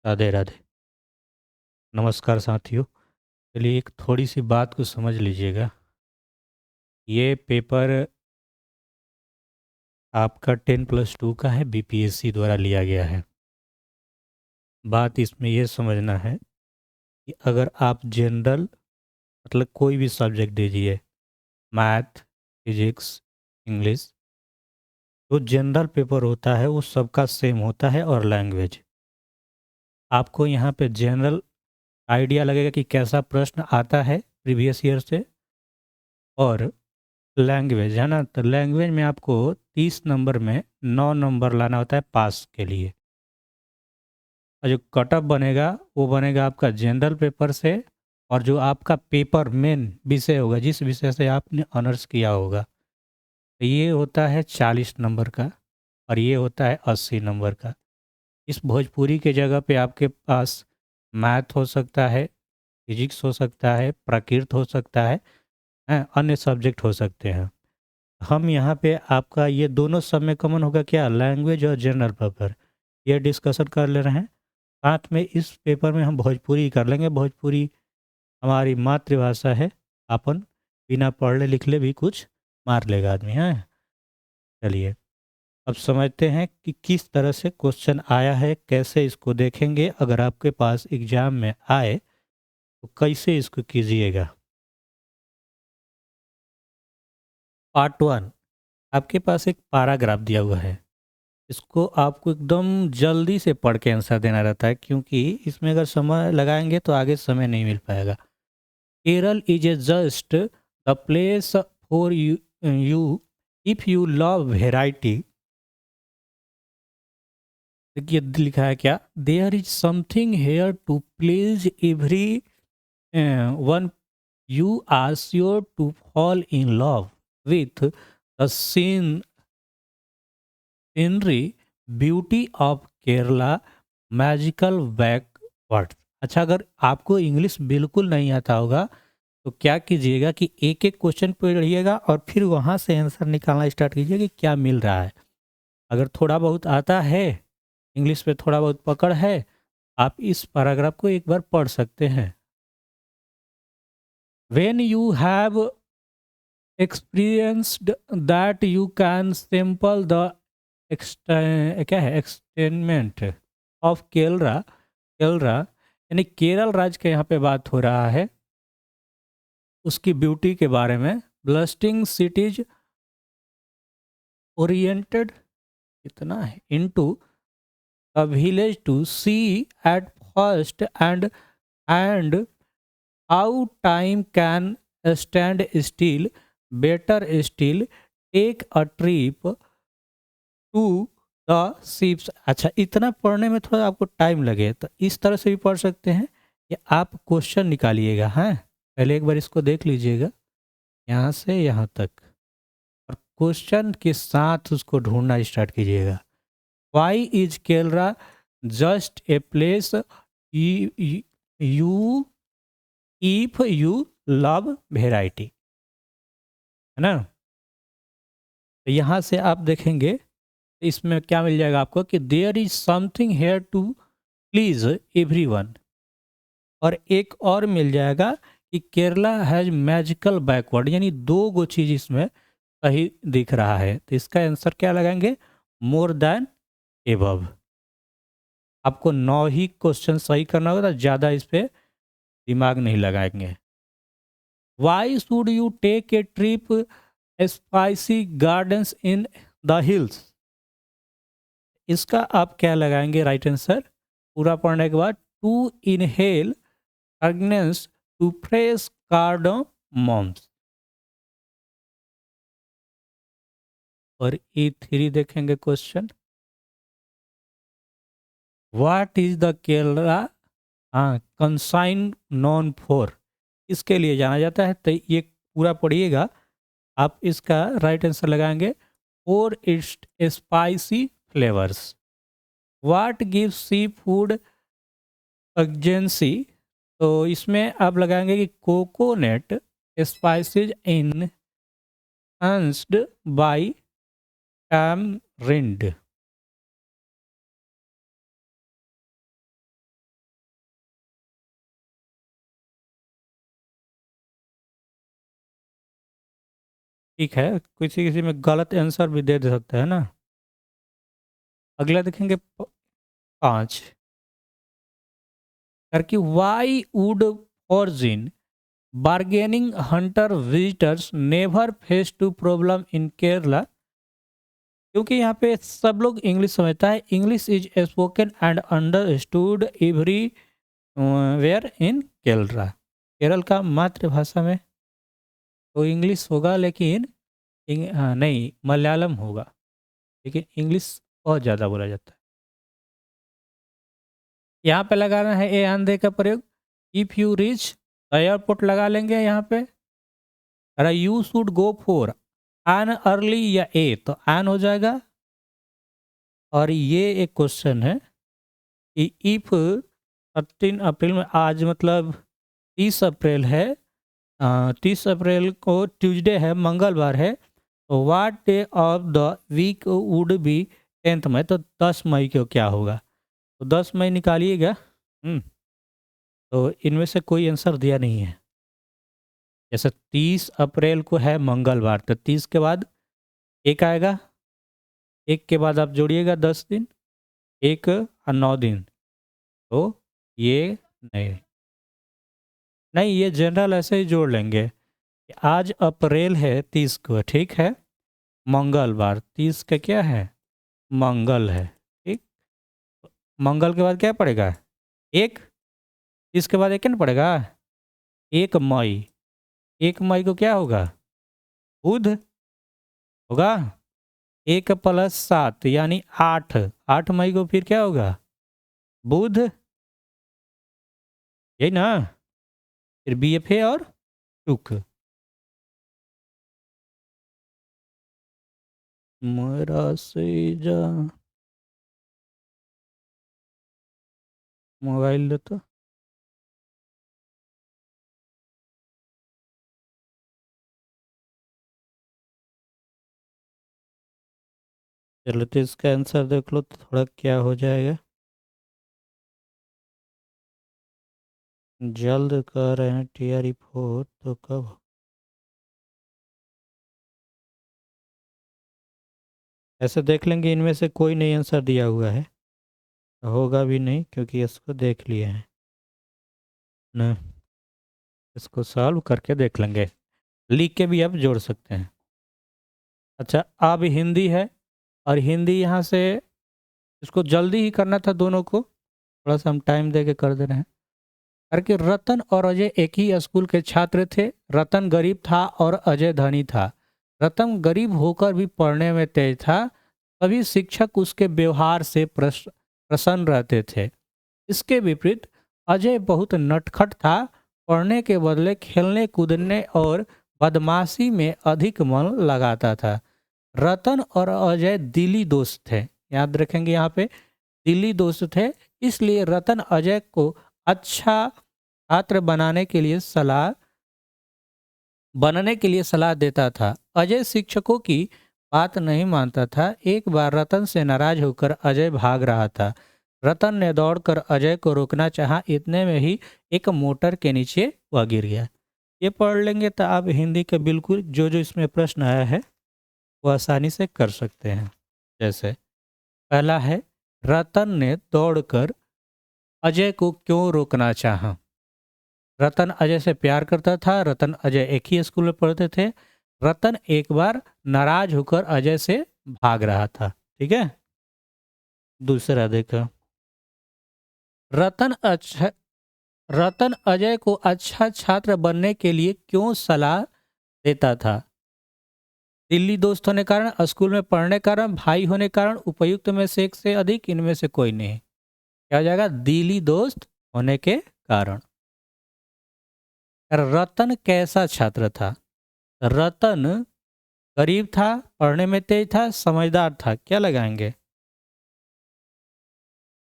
राधे राधे। नमस्कार साथियों। चलिए एक थोड़ी सी बात को समझ लीजिएगा। ये पेपर आपका 10+2 का है, बीपीएससी द्वारा लिया गया है। बात इसमें ये समझना है कि अगर आप जनरल मतलब कोई भी सब्जेक्ट दीजिए, मैथ, फिजिक्स, इंग्लिश, तो जनरल पेपर होता है वो सबका सेम होता है। और लैंग्वेज, आपको यहाँ पे जनरल आइडिया लगेगा कि कैसा प्रश्न आता है प्रीवियस ईयर से। और लैंग्वेज है ना, तो लैंग्वेज में आपको 30 नंबर में 9 नंबर लाना होता है पास के लिए। और जो कट ऑफ बनेगा वो बनेगा आपका जनरल पेपर से, और जो आपका पेपर मेन विषय होगा, जिस विषय से आपने ऑनर्स किया होगा, तो ये होता है 40 नंबर का और ये होता है 80 नंबर का। इस भोजपुरी के जगह पे आपके पास मैथ हो सकता है, फिजिक्स हो सकता है, प्राकृत हो सकता है, अन्य सब्जेक्ट हो सकते हैं। हम यहाँ पे आपका ये दोनों सब में कॉमन होगा क्या, लैंग्वेज और जनरल पेपर, ये डिस्कशन कर ले रहे हैं। साथ में इस पेपर में हम भोजपुरी कर लेंगे। भोजपुरी हमारी मातृभाषा है। अपन बिना पढ़ले लिखले भी कुछ मार लेगा आदमी है। चलिए अब समझते हैं कि किस तरह से क्वेश्चन आया है, कैसे इसको देखेंगे। अगर आपके पास एग्जाम में आए तो कैसे इसको कीजिएगा। पार्ट 1, आपके पास एक पैराग्राफ दिया हुआ है। इसको आपको एकदम जल्दी से पढ़ के आंसर देना रहता है, क्योंकि इसमें अगर समय लगाएंगे तो आगे समय नहीं मिल पाएगा। Kerala is a just the place for you if you love variety. देखिए लिखा है क्या, there is something here to please every one, you are sure to fall in love with the scenery beauty of Kerala, magical backward. अच्छा, अगर आपको English बिल्कुल नहीं आता होगा तो क्या कीजिएगा कि एक एक क्वेश्चन पढ़िएगा और फिर वहाँ से आंसर निकालना स्टार्ट कीजिए कि क्या मिल रहा है। अगर थोड़ा बहुत आता है, इंग्लिश पे थोड़ा बहुत पकड़ है, आप इस पैराग्राफ को एक बार पढ़ सकते हैं। When you have experienced that you can sample the क्या है एक्सटेनमेंट ऑफ केरला। केरला यानी केरल राज्य के यहाँ पे बात हो रहा है, उसकी ब्यूटी के बारे में। ब्लस्टिंग सिटीज ओरिएंटेड कितना है into a village to see at first and how time can stand still, better still take a trip to the ships. अच्छा, इतना पढ़ने में थोड़ा आपको टाइम लगे तो इस तरह से भी पढ़ सकते हैं, या आप क्वेश्चन निकालिएगा। हैं, पहले एक बार इसको देख लीजिएगा यहाँ से यहाँ तक, और क्वेश्चन के साथ उसको ढूंढना स्टार्ट कीजिएगा। Why is Kerala just a place you if you love variety, है ना। तो यहाँ से आप देखेंगे, इसमें क्या मिल जाएगा आपको कि there is something here to please everyone. और एक और मिल जाएगा कि केरला हैज मैजिकल बैकवर्ड, यानी दो गो चीज इसमें सही दिख रहा है। तो इसका आंसर क्या लगाएंगे, मोर देन एबव। आपको 9 ही क्वेश्चन सही करना होगा, तो ज़्यादा इस पे दिमाग नहीं लगाएंगे। Why should you take a trip spicy gardens in the hills, इसका आप क्या लगाएंगे राइट आंसर पूरा पढ़ने के बाद। To inhale agnes to fresh cardamoms. और E3 देखेंगे question, what is the Kerala consign known for, इसके लिए जाना जाता है। तो ये पूरा पढ़िएगा, आप इसका राइट आंसर लगाएंगे for its spicy flavours. What gives sea food agency, तो इसमें आप लगाएंगे कि coconut spices enhanced by tamarind. ठीक है, किसी किसी में गलत आंसर भी दे सकता है ना। अगला देखेंगे 5 करके why would origin bargaining hunter visitors never face to problem in Kerala. क्योंकि यहाँ पे सब लोग इंग्लिश समझता है, English is spoken and understood every in Kerala. Kerala का मातृभाषा में तो इंग्लिश होगा, लेकिन हाँ, नहीं मलयालम होगा, लेकिन इंग्लिश बहुत ज़्यादा बोला जाता है। यहाँ पे लगाना है ए आंधे का प्रयोग। इफ़ यू रीच एयरपोर्ट लगा लेंगे यहाँ पे। अरे you should go for an early या ए तो एन हो जाएगा। और ये एक क्वेश्चन है कि इफ 13 अप्रैल में, आज मतलब 30 अप्रैल है, 30 अप्रैल को ट्यूसडे है, मंगलवार है, तो what day of the week would be 10th May, तो 10 मई को क्या होगा, तो 10 मई निकालिएगा। तो इनमें से कोई आंसर दिया नहीं है। जैसे 30 अप्रैल को है मंगलवार, तो 30 के बाद एक आएगा, एक के बाद आप जोड़िएगा 10 दिन, एक और 9 दिन, तो ये नहीं नहीं, ये जनरल ऐसे ही जोड़ लेंगे कि आज अप्रैल है 30 को, ठीक है, मंगलवार 30 का क्या है, मंगल है, ठीक। मंगल के बाद क्या पड़ेगा, एक, 30 के बाद एक क्या पड़ेगा, 1 मई, 1 मई को क्या होगा, बुध होगा, 1 + 7 यानी 8, 8 मई को फिर क्या होगा, बुध, यही ना, फिर BFA और टुक। मेरा से जा मोबाइल दे तो। चलो तो इसका आंसर देख लो तो थोड़ा क्या हो जाएगा। जल्द कर रहे हैं TRE4 तो कब, ऐसे देख लेंगे, इनमें से कोई नहीं आंसर दिया हुआ है, होगा भी नहीं क्योंकि इसको देख लिए हैं ना। इसको सॉल्व करके देख लेंगे, लिख के भी आप जोड़ सकते हैं। अच्छा, अब हिंदी है, और हिंदी यहाँ से इसको जल्दी ही करना था दोनों को, थोड़ा सा हम टाइम दे के कर दे रहे हैं। करके रतन और अजय एक ही स्कूल के छात्र थे। रतन गरीब था और अजय धनी था। रतन गरीब होकर भी पढ़ने में तेज था। सभी शिक्षक उसके व्यवहार से प्रसन्न रहते थे। इसके विपरीत अजय बहुत नटखट था। पढ़ने के बदले खेलने कूदने और बदमाशी में अधिक मन लगाता था। रतन और अजय दिली दोस्त थे, याद रखेंगे यहाँ पे, दिली दोस्त थे। इसलिए रतन अजय को अच्छा छात्र बनने के लिए सलाह देता था। अजय शिक्षकों की बात नहीं मानता था। एक बार रतन से नाराज होकर अजय भाग रहा था। रतन ने दौड़कर अजय को रोकना चाहा, इतने में ही एक मोटर के नीचे वह गिर गया। ये पढ़ लेंगे तो आप हिंदी के बिल्कुल जो जो इसमें प्रश्न आया है वो आसानी से कर सकते हैं। जैसे पहला है, रतन ने दौड़कर अजय को क्यों रोकना चाहा। रतन अजय से प्यार करता था। रतन अजय एक ही स्कूल में पढ़ते थे। रतन एक बार नाराज होकर अजय से भाग रहा था। ठीक है, दूसरा देखो, रतन अच्छा रतन अजय को अच्छा छात्र बनने के लिए क्यों सलाह देता था। दिल्ली दोस्त होने के कारण, स्कूल में पढ़ने के कारण, भाई होने के कारण, उपयुक्त में से एक से अधिक, इनमें से कोई नहीं। क्या हो जाएगा, दिल्ली दोस्त होने के कारण। रतन कैसा छात्र था। रतन गरीब था, पढ़ने में तेज था, समझदार था, क्या लगाएंगे।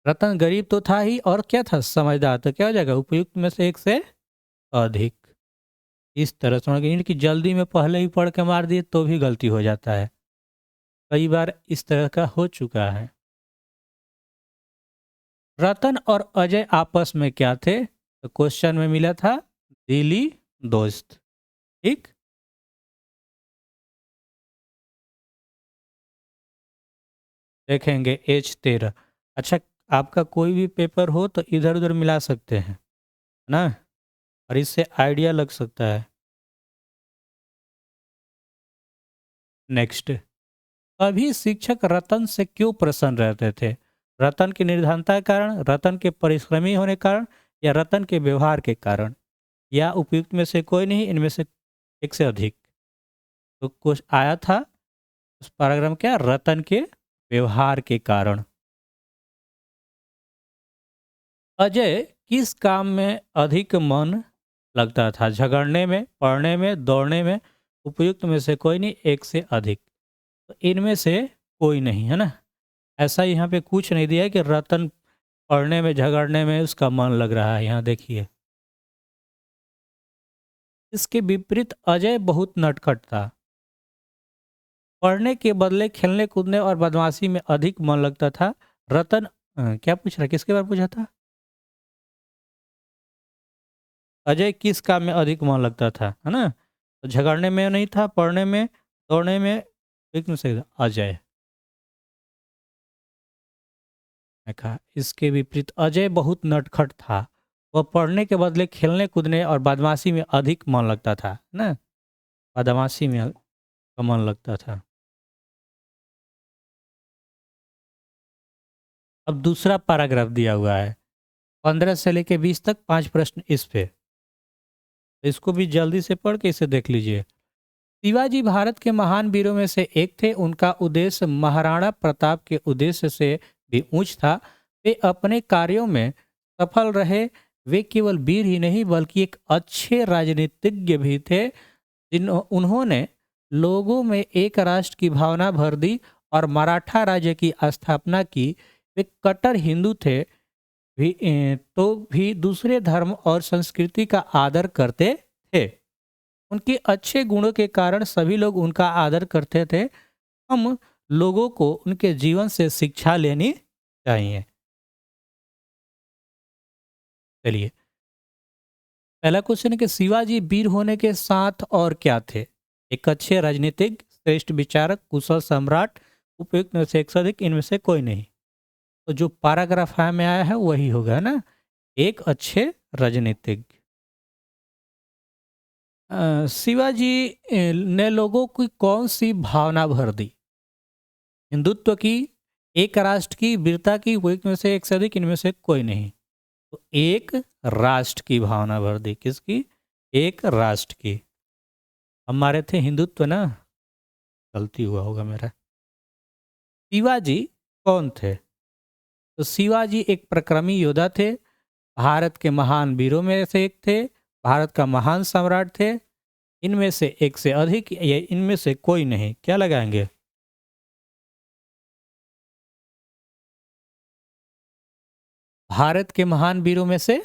रतन गरीब तो था ही, और क्या था, समझदार, तो क्या हो जाएगा, उपयुक्त में से एक से अधिक। इस तरह से इनकी जल्दी में पहले ही पढ़ के मार दिए तो भी गलती हो जाता है, कई बार इस तरह का हो चुका है। रतन और अजय आपस में क्या थे, तो क्वेश्चन में मिला था दिली दोस्त। ठीक, देखेंगे H13। अच्छा, आपका कोई भी पेपर हो तो इधर उधर मिला सकते हैं ना, और इससे आइडिया लग सकता है। नेक्स्ट, सभी शिक्षक रतन से क्यों प्रसन्न रहते थे? रतन की निर्धनता के कारण, रतन के परिश्रमी होने के कारण, या रतन के व्यवहार के कारण, या उपयुक्त में से कोई नहीं, इनमें से एक से अधिक। तो कुछ आया था उस पैराग्राफ, क्या, रतन के व्यवहार के कारण। अजय किस काम में अधिक मन लगता था? झगड़ने में, पढ़ने में, दौड़ने में, उपयुक्त में से कोई नहीं, एक से अधिक। तो इनमें से कोई नहीं, है ना। ऐसा यहाँ पे कुछ नहीं दिया है कि रतन पढ़ने में, झगड़ने में उसका मन लग रहा है। यहाँ देखिए, इसके विपरीत अजय बहुत नटखट था। पढ़ने के बदले खेलने कूदने और बदमाशी में अधिक मन लगता था। रतन क्या पूछ रहा है, किसके बारे में पूछा था? अजय किस काम में अधिक मन लगता था, है ना। तो झगड़ने में नहीं था, पढ़ने में, दौड़ने में, एक में से अजय। मैं कहा इसके विपरीत अजय बहुत नटखट था। वह पढ़ने के बदले खेलने कूदने और बदमाशी में अधिक मन लगता था, ना। बदमाशी में मन लगता था। अब दूसरा पैराग्राफ दिया हुआ है, 15 से लेके 20 तक 5 प्रश्न इस पे। इसको भी जल्दी से पढ़ के इसे देख लीजिए। शिवाजी भारत के महान वीरों में से एक थे। उनका उद्देश्य महाराणा प्रताप के उद्देश्य से भी ऊंच था। वे अपने कार्यों में सफल रहे। वे केवल वीर ही नहीं बल्कि एक अच्छे राजनीतिज्ञ भी थे। उन्होंने लोगों में एक राष्ट्र की भावना भर दी और मराठा राज्य की स्थापना की। वे कट्टर हिंदू थे तो भी दूसरे धर्म और संस्कृति का आदर करते थे। उनके अच्छे गुणों के कारण सभी लोग उनका आदर करते थे। हम लोगों को उनके जीवन से शिक्षा लेनी चाहिए। चलिए, पहला क्वेश्चन है कि शिवाजी वीर होने के साथ और क्या थे? एक अच्छे राजनीतिज्ञ, श्रेष्ठ विचारक, कुशल सम्राट, उपयुक्त में से एक से अधिक, इनमें से कोई नहीं। तो जो पैराग्राफ में आया है वही होगा ना, एक अच्छे राजनीतिज्ञ। शिवाजी ने लोगों की कौन सी भावना भर दी? हिंदुत्व की, एक राष्ट्र की, वीरता की, उपयुक्त में से एक से अधिक, इनमें से कोई नहीं। तो एक राष्ट्र की भावना भर दी। किसकी? एक राष्ट्र की। हमारे थे हिंदुत्व ना, गलती हुआ होगा मेरा। शिवाजी कौन थे? तो शिवाजी एक पराक्रमी योद्धा थे, भारत के महान वीरों में से एक थे, भारत का महान सम्राट थे। इनमें से एक से अधिक या इनमें से कोई नहीं। क्या लगाएंगे? भारत के महान वीरों में से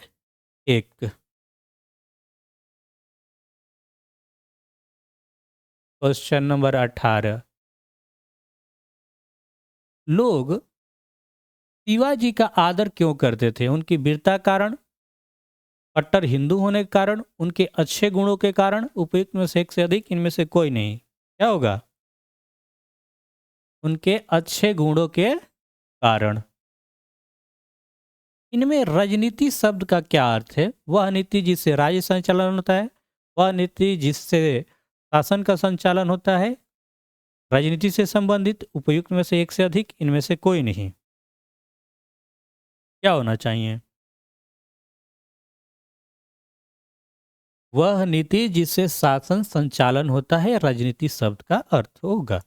एक। क्वेश्चन नंबर 18, लोग शिवाजी का आदर क्यों करते थे? उनकी वीरता कारण, कट्टर हिंदू होने के कारण, उनके अच्छे गुणों के कारण, उपयुक्त में से एक से अधिक, इनमें से कोई नहीं। क्या होगा? उनके अच्छे गुणों के कारण। इनमें राजनीति शब्द का क्या अर्थ है? वह नीति जिससे राज्य संचालन होता है, वह नीति जिससे शासन का संचालन होता है, राजनीति से संबंधित, उपयुक्त में से एक से अधिक, इनमें से कोई नहीं। क्या होना चाहिए? वह नीति जिससे शासन संचालन होता है, राजनीति शब्द का अर्थ होगा।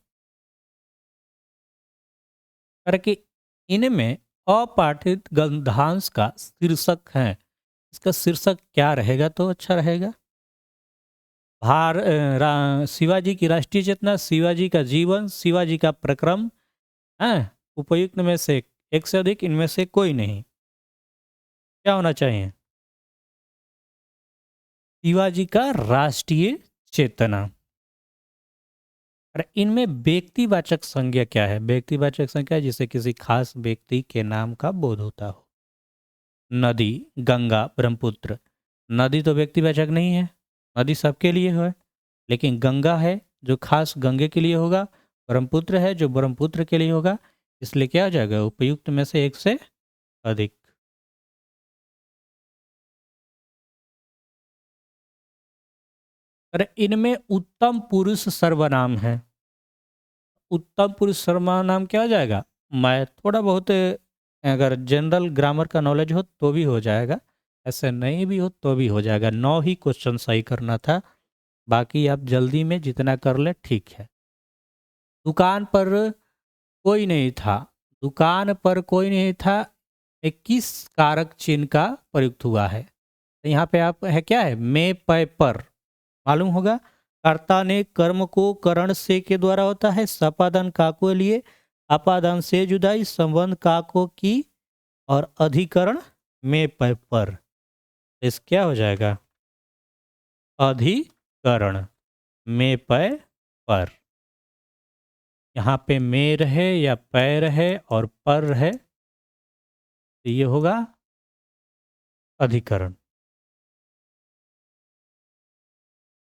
कि इनमें अपाठित गंधांश का शीर्षक है। इसका शीर्षक क्या रहेगा तो अच्छा रहेगा? शिवाजी की राष्ट्रीय चेतना, शिवाजी का जीवन, शिवाजी का प्रक्रम है, उपयुक्त में से एक से अधिक, इनमें से कोई नहीं। क्या होना चाहिए? शिवाजी का राष्ट्रीय चेतना। और इनमें व्यक्तिवाचक संज्ञा क्या है? व्यक्तिवाचक संज्ञा जिसे किसी खास व्यक्ति के नाम का बोध होता हो। नदी, गंगा, ब्रह्मपुत्र। नदी तो व्यक्तिवाचक नहीं है, नदी सबके लिए है। लेकिन गंगा है जो खास गंगे के लिए होगा, ब्रह्मपुत्र है जो ब्रह्मपुत्र के लिए होगा। इसलिए क्या हो जाएगा, उपयुक्त में से एक से अधिक। अरे इनमें उत्तम पुरुष सर्वनाम है। उत्तम पुरुष सर्वनाम क्या हो जाएगा? मैं थोड़ा बहुत अगर जनरल ग्रामर का नॉलेज हो तो भी हो जाएगा, ऐसे नहीं भी हो तो भी हो जाएगा। 9 ही क्वेश्चन सही करना था, बाकी आप जल्दी में जितना कर ले ठीक है। दुकान पर कोई नहीं था। दुकान पर कोई नहीं था, 21 कारक चिन्ह का प्रयुक्त हुआ है। तो यहाँ पे आप है क्या है, मैं पै पर मालूम होगा। कर्ता ने कर्म को करण से के द्वारा होता है, सपादन काको लिए, अपादान से जुदाई, संबंध काको की, और अधिकरण में पै पर। इस क्या हो जाएगा, अधिकरण में पै पर। यहाँ पे में रहे या पै रहे और पर रहे तो ये होगा अधिकरण।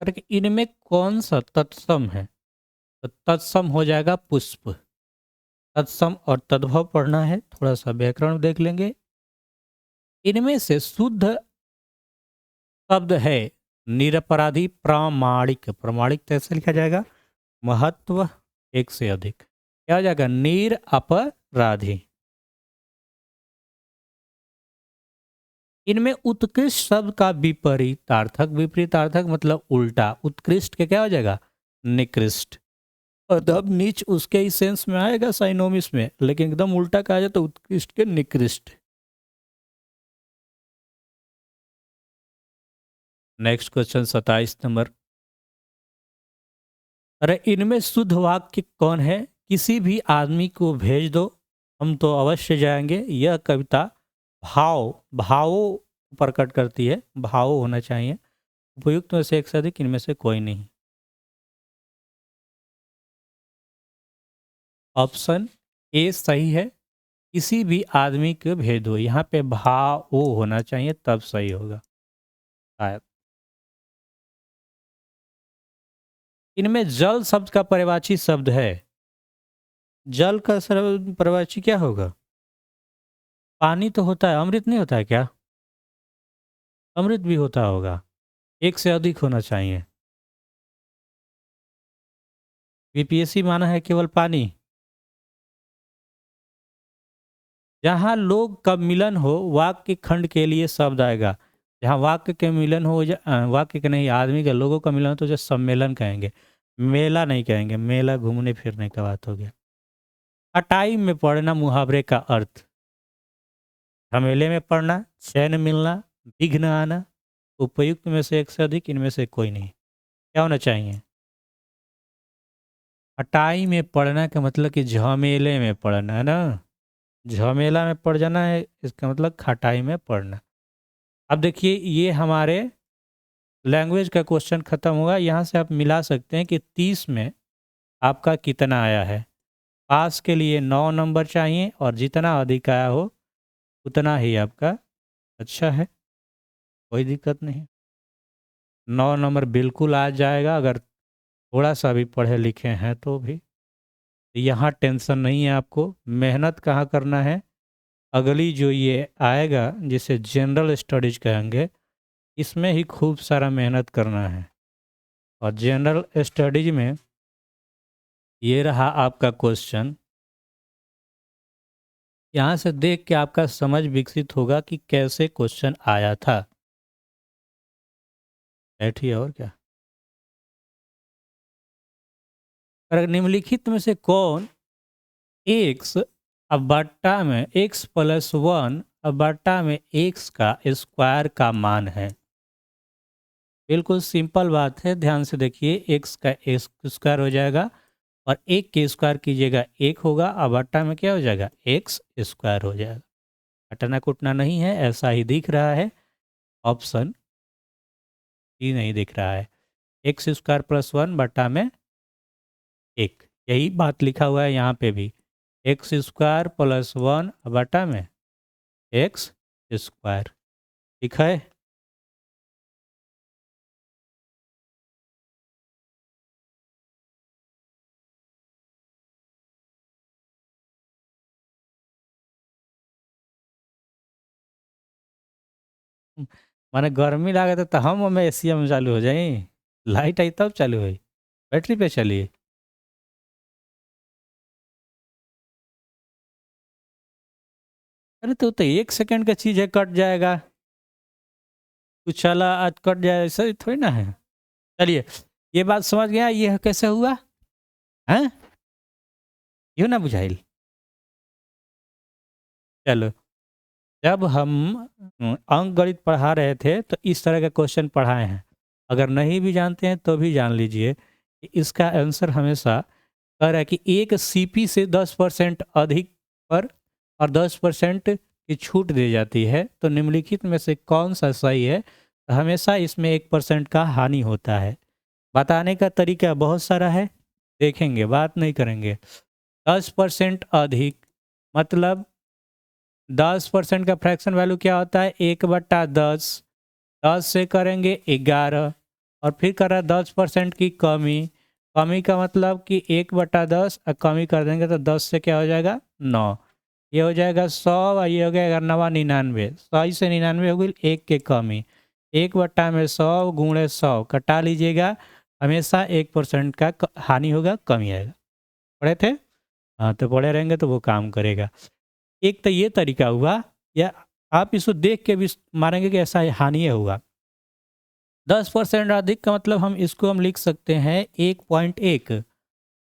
अरे इनमें कौन सा तत्सम है? तो तत्सम हो जाएगा पुष्प। तत्सम और तद्भव पढ़ना है, थोड़ा सा व्याकरण देख लेंगे। इनमें से शुद्ध शब्द है निरपराधी प्रामाणिक। प्रामाणिक कैसे लिखा जाएगा, महत्व एक से अधिक, क्या हो जाएगा, निर अपराधी। इनमें उत्कृष्ट शब्द का विपरीतार्थक, विपरीतार्थक मतलब उल्टा, उत्कृष्ट के क्या हो जाएगा, निकृष्ट। अदब नीच उसके ही सेंस में आएगा साइनोमिस में, लेकिन एकदम उल्टा कहा जाए तो उत्कृष्ट के निकृष्ट। Next question 27 number. अरे इनमें शुद्ध वाक्य कौन है? किसी भी आदमी को भेज दो, हम तो अवश्य जाएंगे। यह कविता भावों को प्रकट करती है, भाव होना चाहिए। उपयुक्त में से एक से अधिक, इनमें से कोई नहीं। ऑप्शन ए सही है, किसी भी आदमी को भेज दो। यहाँ पे भाव होना चाहिए तब सही होगा शायद। इनमें जल शब्द का पर्यायवाची शब्द है। जल का पर्यायवाची क्या होगा? पानी तो होता है, अमृत नहीं होता है क्या? अमृत भी होता होगा, एक से अधिक होना चाहिए। बीपीएससी माना है केवल पानी। जहाँ लोग का मिलन हो वाक्य खंड के लिए शब्द आएगा। जहाँ वाक्य के मिलन हो वाक्य के नहीं, आदमी के लोगों का मिलन हो तो जो सम्मेलन कहेंगे, मेला नहीं कहेंगे। मेला घूमने फिरने का बात हो गया। अटाई में पढ़ना मुहावरे का अर्थ, झमेले में पढ़ना, चैन मिलना, विघ्न आना। उपयुक्त में से एक से अधिक, इनमें से कोई नहीं। क्या होना चाहिए? अटाई में पढ़ना का मतलब कि झमेले में पढ़ना है ना। झमेला में पड़ जाना है, इसका मतलब खटाई में पढ़ना। अब देखिए ये हमारे लैंग्वेज का क्वेश्चन खत्म होगा। यहाँ से आप मिला सकते हैं कि 30 में आपका कितना आया है। पास के लिए 9 नंबर चाहिए और जितना अधिक आया हो उतना ही आपका अच्छा है, कोई दिक्कत नहीं। 9 नंबर बिल्कुल आ जाएगा अगर थोड़ा सा भी पढ़े लिखे हैं तो भी। यहाँ टेंशन नहीं है आपको। मेहनत कहाँ करना है, अगली जो ये आएगा जिसे जनरल स्टडीज कहेंगे, इसमें ही खूब सारा मेहनत करना है। और जनरल स्टडीज में ये रहा आपका क्वेश्चन। यहाँ से देख के आपका समझ विकसित होगा कि कैसे क्वेश्चन आया था। बैठिए और क्या। अगर निम्नलिखित में से कौन एक्स बट्टा में एक्स प्लस वन बट्टा में एक्स का स्क्वायर का मान है? बिल्कुल सिंपल बात है, ध्यान से देखिए। एक्स का एक्स स्क्वायर हो जाएगा और एक के स्क्वायर कीजिएगा एक होगा, और बट्टा में क्या हो जाएगा, एक्स स्क्वायर हो जाएगा। हटना कुटना नहीं है, ऐसा ही दिख रहा है। ऑप्शन ही नहीं दिख रहा है। एक्स स्क्वायर प्लस वन बट्टा में एक, यही बात लिखा हुआ है यहाँ पे भी। एक्स स्क्वायर प्लस वन बटा में एक्स स्क्वायर, ठीक है। माने गर्मी लागत तो हम हमें एसी में चालू हो जाई, लाइट आई तब चालू हुई, बैटरी पे चली। अरे तो 1 सेकंड का चीज़ है, कट जाएगा, कुछ चला आज कट जाए, ऐसा ही थोड़ी ना है। चलिए, ये बात समझ गया, ये कैसे हुआ हैं, यूँ ना बुझाइल। चलो, जब हम अंक गणित पढ़ा रहे थे तो इस तरह के क्वेश्चन पढ़ाए हैं। अगर नहीं भी जानते हैं तो भी जान लीजिए कि इसका आंसर हमेशा कह रहा है कि एक सीपी से 10% अधिक पर और 10% की छूट दी जाती है, तो निम्नलिखित में से कौन सा सही है। तो हमेशा इसमें 1% का हानि होता है। बताने का तरीका बहुत सारा है, देखेंगे, बात नहीं करेंगे। 10% अधिक मतलब 10% का फ्रैक्शन वैल्यू क्या होता है, 1/10। 10 से करेंगे 11 और फिर कर रहा है 10% की कमी। कमी का मतलब कि 1/10 और कमी कर देंगे तो 10 से क्या हो जाएगा 9। ये हो जाएगा 100 और ये हो गया 99। 100 से 99 हो गई, एक के कमी। 1/100 गुणे 100 कटा लीजिएगा, हमेशा 1% का हानि होगा, कमी आएगा। पढ़े थे? हाँ, तो पढ़े रहेंगे तो वो काम करेगा। एक तो ये तरीका हुआ, या आप इसको देख के भी मानेंगे कि ऐसा हानि हुआ। 10% अधिक का मतलब हम लिख सकते हैं 1.1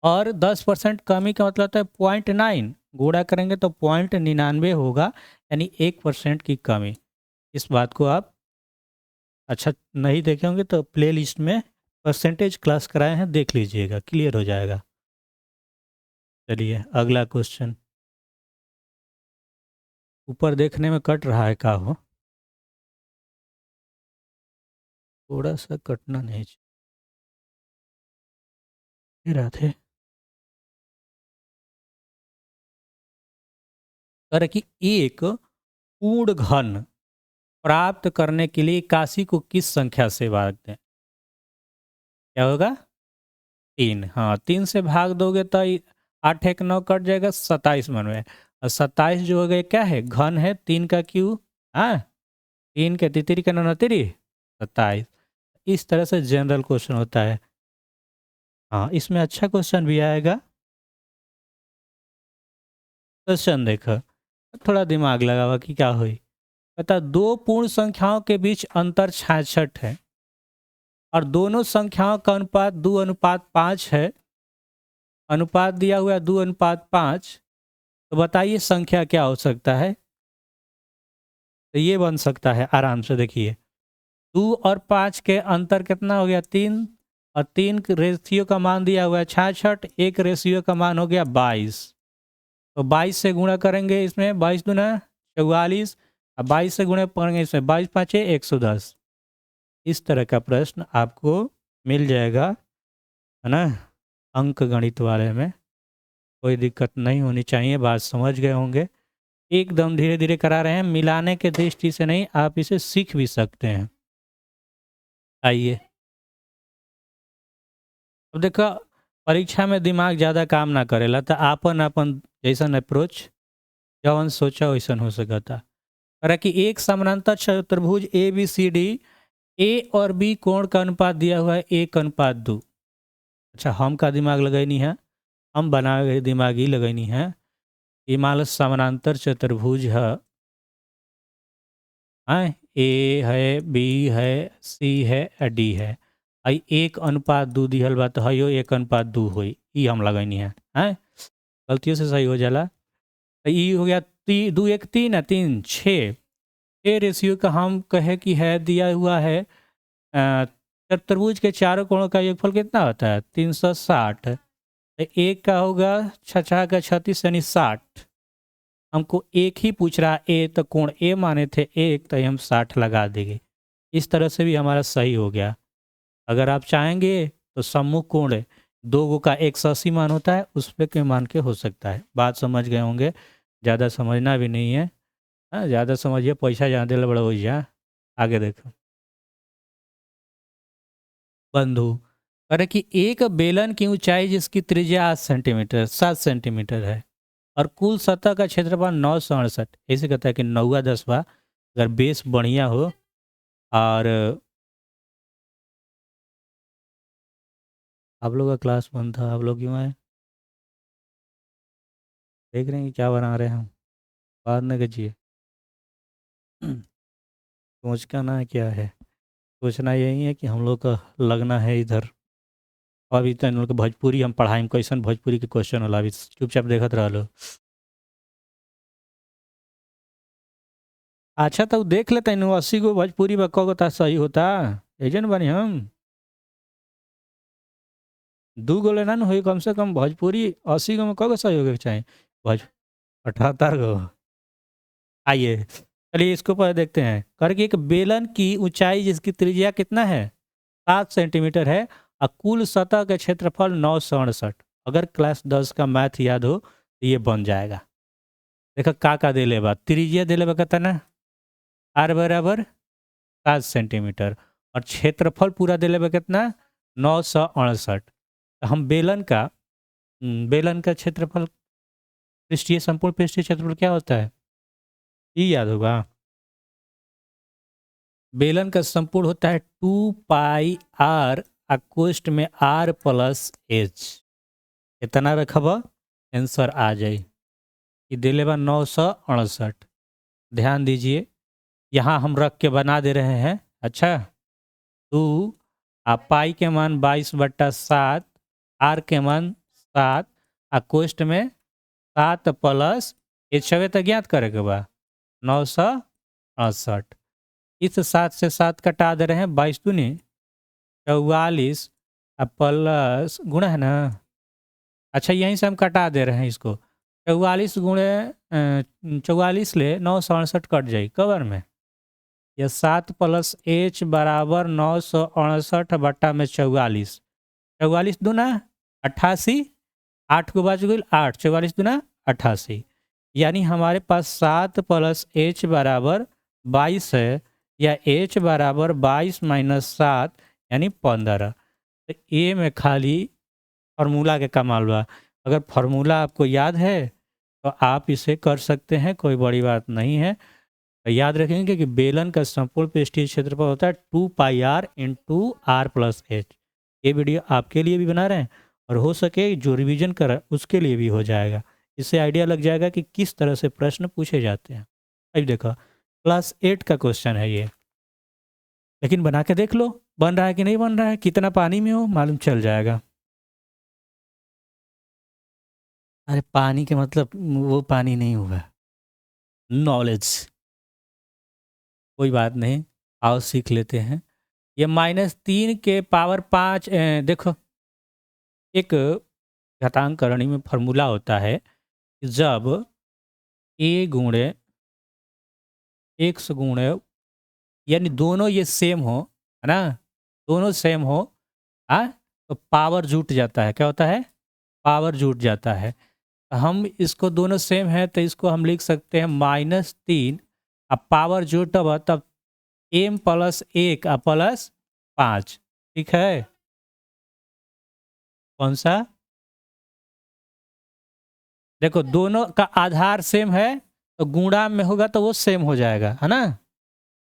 और 10% कमी का मतलब होता है 0.9। गुणा करेंगे तो 0.99 होगा, यानी 1% की कमी। इस बात को आप अच्छा नहीं देखे होंगे तो प्ले लिस्ट में परसेंटेज क्लास कराए हैं, देख लीजिएगा, क्लियर हो जाएगा। चलिए अगला क्वेश्चन। ऊपर देखने में कट रहा है, का हो थोड़ा सा कटना नहीं चाहिए रहा थे। कर कि एक पूर्ण घन प्राप्त करने के लिए काशी को किस संख्या से भाग दें। क्या होगा 3। हाँ, 3 से भाग दोगे तो 8 एक 9 कट जाएगा, 27 मन में। और 27 जो हो गए क्या है, घन है, 3 का क्यू। हाँ, 3 के तितरी का नतिरी 27। इस तरह से जनरल क्वेश्चन होता है। हाँ, इसमें अच्छा क्वेश्चन भी आएगा। क्वेश्चन देखो, थोड़ा दिमाग लगावा कि क्या हुई। बता, दो पूर्ण संख्याओं के बीच अंतर 66 है और दोनों संख्याओं का अनुपात 2:5 है। अनुपात दिया हुआ है 2:5। तो बताइए संख्या क्या हो सकता है। तो ये बन सकता है आराम से, देखिए 2 और 5 के अंतर कितना हो गया 3, और 3 रेशियो का मान दिया हुआ है 66, एक रेशियो का मान हो गया 22। तो 22 से गुणा करेंगे, इसमें 22 दूना 44 और 22 से गुणा करेंगे, इसमें 22 5 110। इस तरह का प्रश्न आपको मिल जाएगा, है ना, अंक गणित वाले में। कोई दिक्कत नहीं होनी चाहिए, बात समझ गए होंगे। एकदम धीरे धीरे करा रहे हैं, मिलाने के दृष्टि से नहीं, आप इसे सीख भी सकते हैं। आइए, अब देखो, परीक्षा में दिमाग ज़्यादा काम ना करेला तो आपन आपन जैसन अप्रोच, जवन सोचा वैसन हो सकता। अरे कि एक समानांतर चतुर्भुज ए बी सी डी, ए और बी कोण का अनुपात दिया हुआ है 1:2। अच्छा, हम का दिमाग लगैनी है, हम बनाए गए दिमाग ही लगैनी है। ये मान लो समानांतर चतुर्भुज है, हाँ, ए है, बी है, सी है, डी है। आई 1:2 दिहल बा तो हयो 1:2 होई, ई हम लगैनी है। हैं, गलतियों से सही हो जाला। तो ई हो गया 2 1 3 है, 3 6। ए रेशियो का हम कहे कि है दिया हुआ है, चतुर्भुज के चारों कोणों का योगफल कितना होता है 360। तो एक का होगा 6 का 36 यानी 60। हमको एक ही पूछ रहा ए, तो कोण ए माने थे 1, तो हम 60 लगा देंगे। इस तरह से भी हमारा सही हो गया। अगर आप चाहेंगे तो सम्मुख कोण 2 गो का 180 मान होता है, उस पे के मान के हो सकता है। बात समझ गए होंगे, ज़्यादा समझना भी नहीं है। हाँ, ज़्यादा समझिए पैसा ज़्यादा बड़ा हो जा। आगे देखो, बंधु, अरे कि एक बेलन की ऊंचाई जिसकी त्रिज्या 7 सेंटीमीटर है और कुल सतह का क्षेत्रफल 968, ऐसे कहता है कि 9 10 अगर बेस बढ़िया हो और आप लोग का क्लास बंद था, आप लोग क्यों आए? देख रहे हैं कि क्या बना रहे हैं हम, बाहर न गजिए। सोचना क्या है, सोचना यही है कि हम लोग का लगना है इधर। अभी तो इन लोग के भोजपुरी हम पढ़ाई कैसन भोजपुरी के क्वेश्चन होला, अभी चुपचाप देखत रह लो। अच्छा तो देख लेते हैं 80 गो भोजपुरी में कगो ता सही होता, एजन बनी हम। 2 गो लेना न हुई कम से कम भोजपुरी, 80 गो में कगो सही होगा चाहिए। भोज 78 गो। आइए चलिए इसको पर देखते हैं करके। एक बेलन की ऊंचाई जिसकी त्रिज्या कितना है, 7 सेंटीमीटर है, और कुल सतह का क्षेत्रफल 968। अगर क्लास 10 का मैथ याद हो तो ये बन जाएगा। देखो का दे ले बा, त्रिज्या दे ले बा कहता ना, आर बराबर 7 सेंटीमीटर, और क्षेत्रफल पूरा दे ले बा कितना, 968। तो हम बेलन का क्षेत्रफल, पृष्ठीय संपूर्ण पृष्ठीय क्षेत्रफल क्या होता है, ये याद होगा। बेलन का संपूर्ण होता है 2 पाई आर, कोष्ठ में आर प्लस एच। इतना रखब आंसर आ जाए। ये दिले बा 968। ध्यान दीजिए, यहाँ हम रख के बना दे रहे हैं। अच्छा, 2 पाई के मान 22/7, आर के मान 7, कोष्ठ में 7 प्लस एच छवे तो ज्ञात करेगा बा 968। इस 7 से 7 कटा दे रहे हैं, 22 दूनी 44, प्लस गुणा है ना। अच्छा यहीं से हम कटा दे रहे हैं इसको, 44 ले 968 कट जाए कवर में। यह 7 प्लस एच बराबर 968/44। 44 दूना 88, 8 को बच गई 8, 44 दूना 88। यानी हमारे पास 7 प्लस एच बराबर 22 है, या एच बराबर 22 - 7 यानी 15। तो ए में खाली फार्मूला के कमाल बा। अगर फार्मूला आपको याद है तो आप इसे कर सकते हैं, कोई बड़ी बात नहीं है। तो याद रखेंगे कि बेलन का संपूर्ण पृष्ठीय क्षेत्रफल होता है 2 पाई आर × r+h। ये वीडियो आपके लिए भी बना रहे हैं, और हो सके जो रिवीजन कर रहा है उसके लिए भी हो जाएगा। इससे आइडिया लग जाएगा कि किस तरह से प्रश्न पूछे जाते हैं। अभी देखो क्लास 8 का क्वेश्चन है ये, लेकिन बना के देख लो बन रहा है कि नहीं बन रहा है, कितना पानी में हो मालूम चल जाएगा। अरे पानी के मतलब वो पानी नहीं हुआ, नॉलेज। कोई बात नहीं, आओ सीख लेते हैं। ये -3 के पावर 5, देखो एक घातांकरणी में फार्मूला होता है कि जब ए गुणे एक्स गुणे, यानी दोनों ये सेम हो, है ना, दोनों सेम हो, हाँ, तो पावर जुट जाता है। क्या होता है, पावर जुट जाता है। हम इसको दोनों सेम है तो इसको हम लिख सकते हैं -3, अब पावर जुटब तब m+1 +5। ठीक है, कौन सा, देखो दोनों का आधार सेम है तो गुणा में होगा तो वो सेम हो जाएगा, है ना।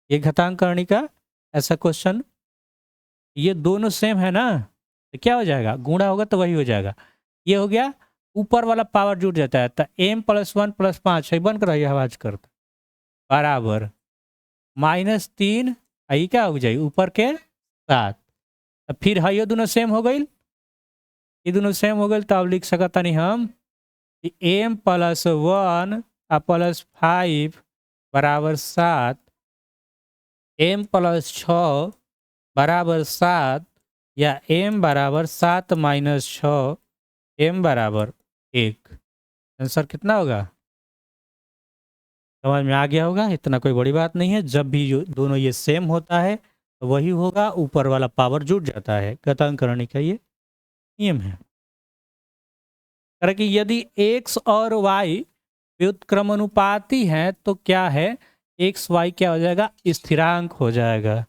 ये घातांकरणी का ऐसा क्वेश्चन, ये दोनों सेम है ना, तो क्या हो जाएगा, गुणा होगा तो वही हो जाएगा। ये हो गया, ऊपर वाला पावर जुट जाता है तो m+1 +5 है बन कर रही आवाज करता बराबर -3, आई क्या हो जाए ऊपर के 7। अब फिर है ये दोनों सेम हो गई, ये दोनों सेम हो गई तो अब लिख सकता नहीं हम m+1 +5 बराबर 7, m+6 बराबर 7, या m बराबर 7 - 6, m बराबर 1। आंसर कितना होगा, समझ में आ गया होगा, इतना कोई बड़ी बात नहीं है। जब भी जो दोनों ये सेम होता है तो वही होगा, ऊपर वाला पावर जुट जाता है। घातांकरणी का ये नियम है। कि यदि x और y व्युत्क्रमानुपाती हैं तो क्या है, एक्स वाई क्या हो जाएगा, स्थिरांक हो जाएगा।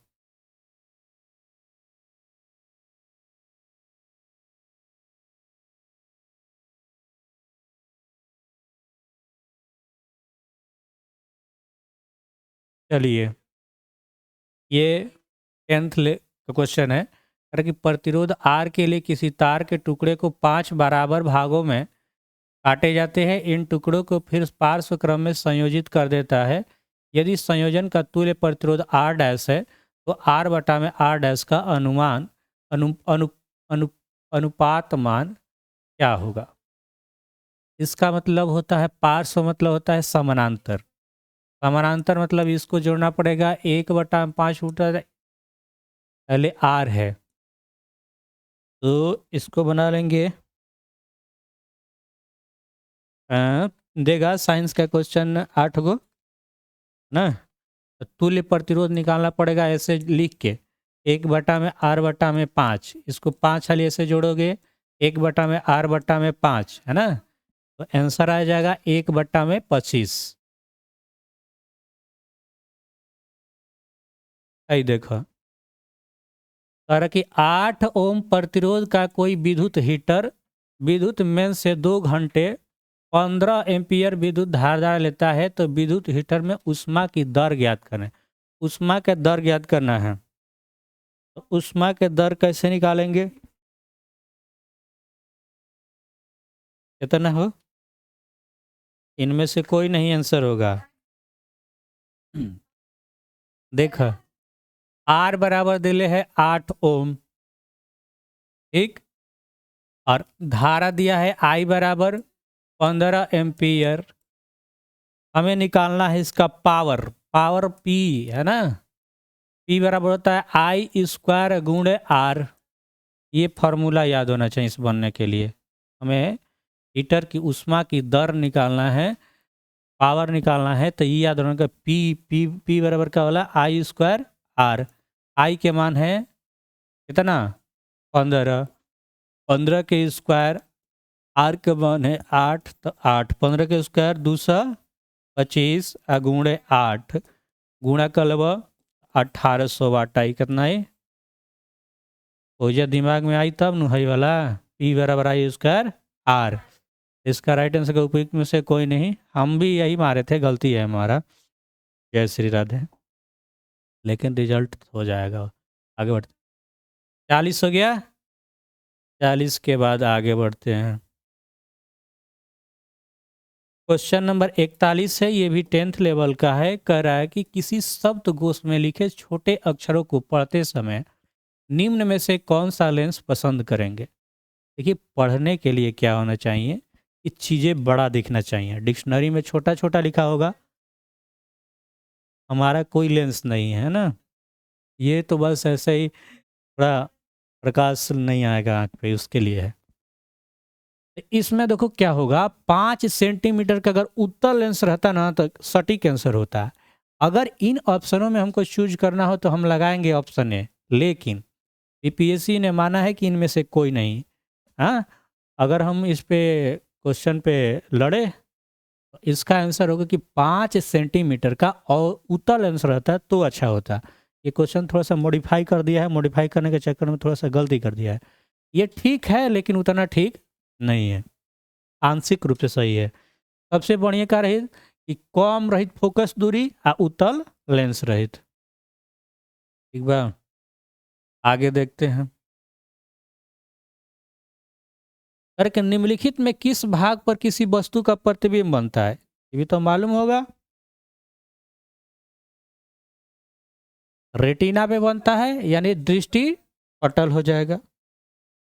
चलिए ये 10th का क्वेश्चन है कि प्रतिरोध R के लिए किसी तार के टुकड़े को 5 बराबर भागों में काटे जाते हैं। इन टुकड़ों को फिर पार्श्व क्रम में संयोजित कर देता है। यदि संयोजन का तुल्य प्रतिरोध R डैश है तो R बटा में R डैश का अनुमान अनुपात मान क्या होगा? इसका मतलब होता है पार्श्व, मतलब होता है समानांतर। समानांतर मतलब इसको जोड़ना पड़ेगा 1/5 मीटर, पहले R है तो इसको बना लेंगे। देगा साइंस का क्वेश्चन 8 गो ना, तो तुल्य प्रतिरोध निकालना पड़ेगा ऐसे लिख के 1/R/5, इसको 5 वाली ऐसे जोड़ोगे 1/R/5 है ना, तो आंसर आ जाएगा 1/25। आई देखो कह रहा कि 8 ओम प्रतिरोध का कोई विद्युत हीटर विद्युत मेन से 2 घंटे 15 एम्पियर विद्युत धारा लेता है तो विद्युत हीटर में ऊष्मा की दर ज्ञात करें। ऊष्मा का दर ज्ञात करना है, तो ऊष्मा के दर कैसे निकालेंगे? कितना हो? इनमें से कोई नहीं आंसर होगा। देखो R बराबर दिले है 8 ओम, ठीक, और धारा दिया है I बराबर 15 एम्पियर। हमें निकालना है इसका पावर, पावर P है ना, P बराबर होता है I² गुणे R। ये फॉर्मूला याद होना चाहिए इस बनने के लिए। हमें हीटर की ऊष्मा की दर निकालना है, पावर निकालना है, तो ये याद होना कि P बराबर क्या वाला I² R। I के मान है कितना 15, 15 के स्क्वायर, R के मान है 8, तो 8 15 के स्क्वायर 225 गुणे 8 गुणा कर लब 1800 वाट आई। कितना है हो जा दिमाग में आई तब नु है वाला P बराबर I² R। इसका राइट आंसर का उपयुक्त में से कोई नहीं, हम भी यही मारे थे, गलती है हमारा। जय श्री राधे, लेकिन रिजल्ट हो जाएगा। आगे बढ़ते 40 हो गया, 40 के बाद आगे बढ़ते हैं। क्वेश्चन नंबर 41 है, ये भी 10th लेवल का है। कह रहा है कि किसी शब्दकोश में लिखे छोटे अक्षरों को पढ़ते समय निम्न में से कौन सा लेंस पसंद करेंगे? देखिए पढ़ने के लिए क्या होना चाहिए कि चीज़ें बड़ा दिखना चाहिए। डिक्शनरी में छोटा छोटा लिखा होगा, हमारा कोई लेंस नहीं है ना, ये तो बस ऐसे ही थोड़ा प्रकाश नहीं आएगा आँख पे, उसके लिए है। इसमें देखो क्या होगा, 5 सेंटीमीटर का अगर उत्तल लेंस रहता ना तो सटीक आंसर होता है। अगर इन ऑप्शनों में हमको चूज करना हो तो हम लगाएंगे ऑप्शन ए, लेकिन यूपीएससी ने माना है कि इनमें से कोई नहीं। हाँ, अगर हम इस पे क्वेश्चन पे लड़े तो इसका आंसर होगा कि 5 सेंटीमीटर का और उत्तल आंसर रहता है तो अच्छा होता। ये क्वेश्चन थोड़ा सा मॉडिफाई कर दिया है, मॉडिफाई करने के चक्कर में थोड़ा सा गलती कर दिया है। ये ठीक है लेकिन उतना ठीक नहीं है, आंशिक रूप से सही है। सबसे बढ़िया क्या रही कि कम रहित फोकस दूरी आ उत्तल लेंस रहित। ठीक बा, आगे देखते हैं। कि निम्नलिखित में किस भाग पर किसी वस्तु का प्रतिबिंब बनता है? ये भी तो मालूम होगा, रेटिना पे बनता है यानी दृष्टि पटल हो जाएगा।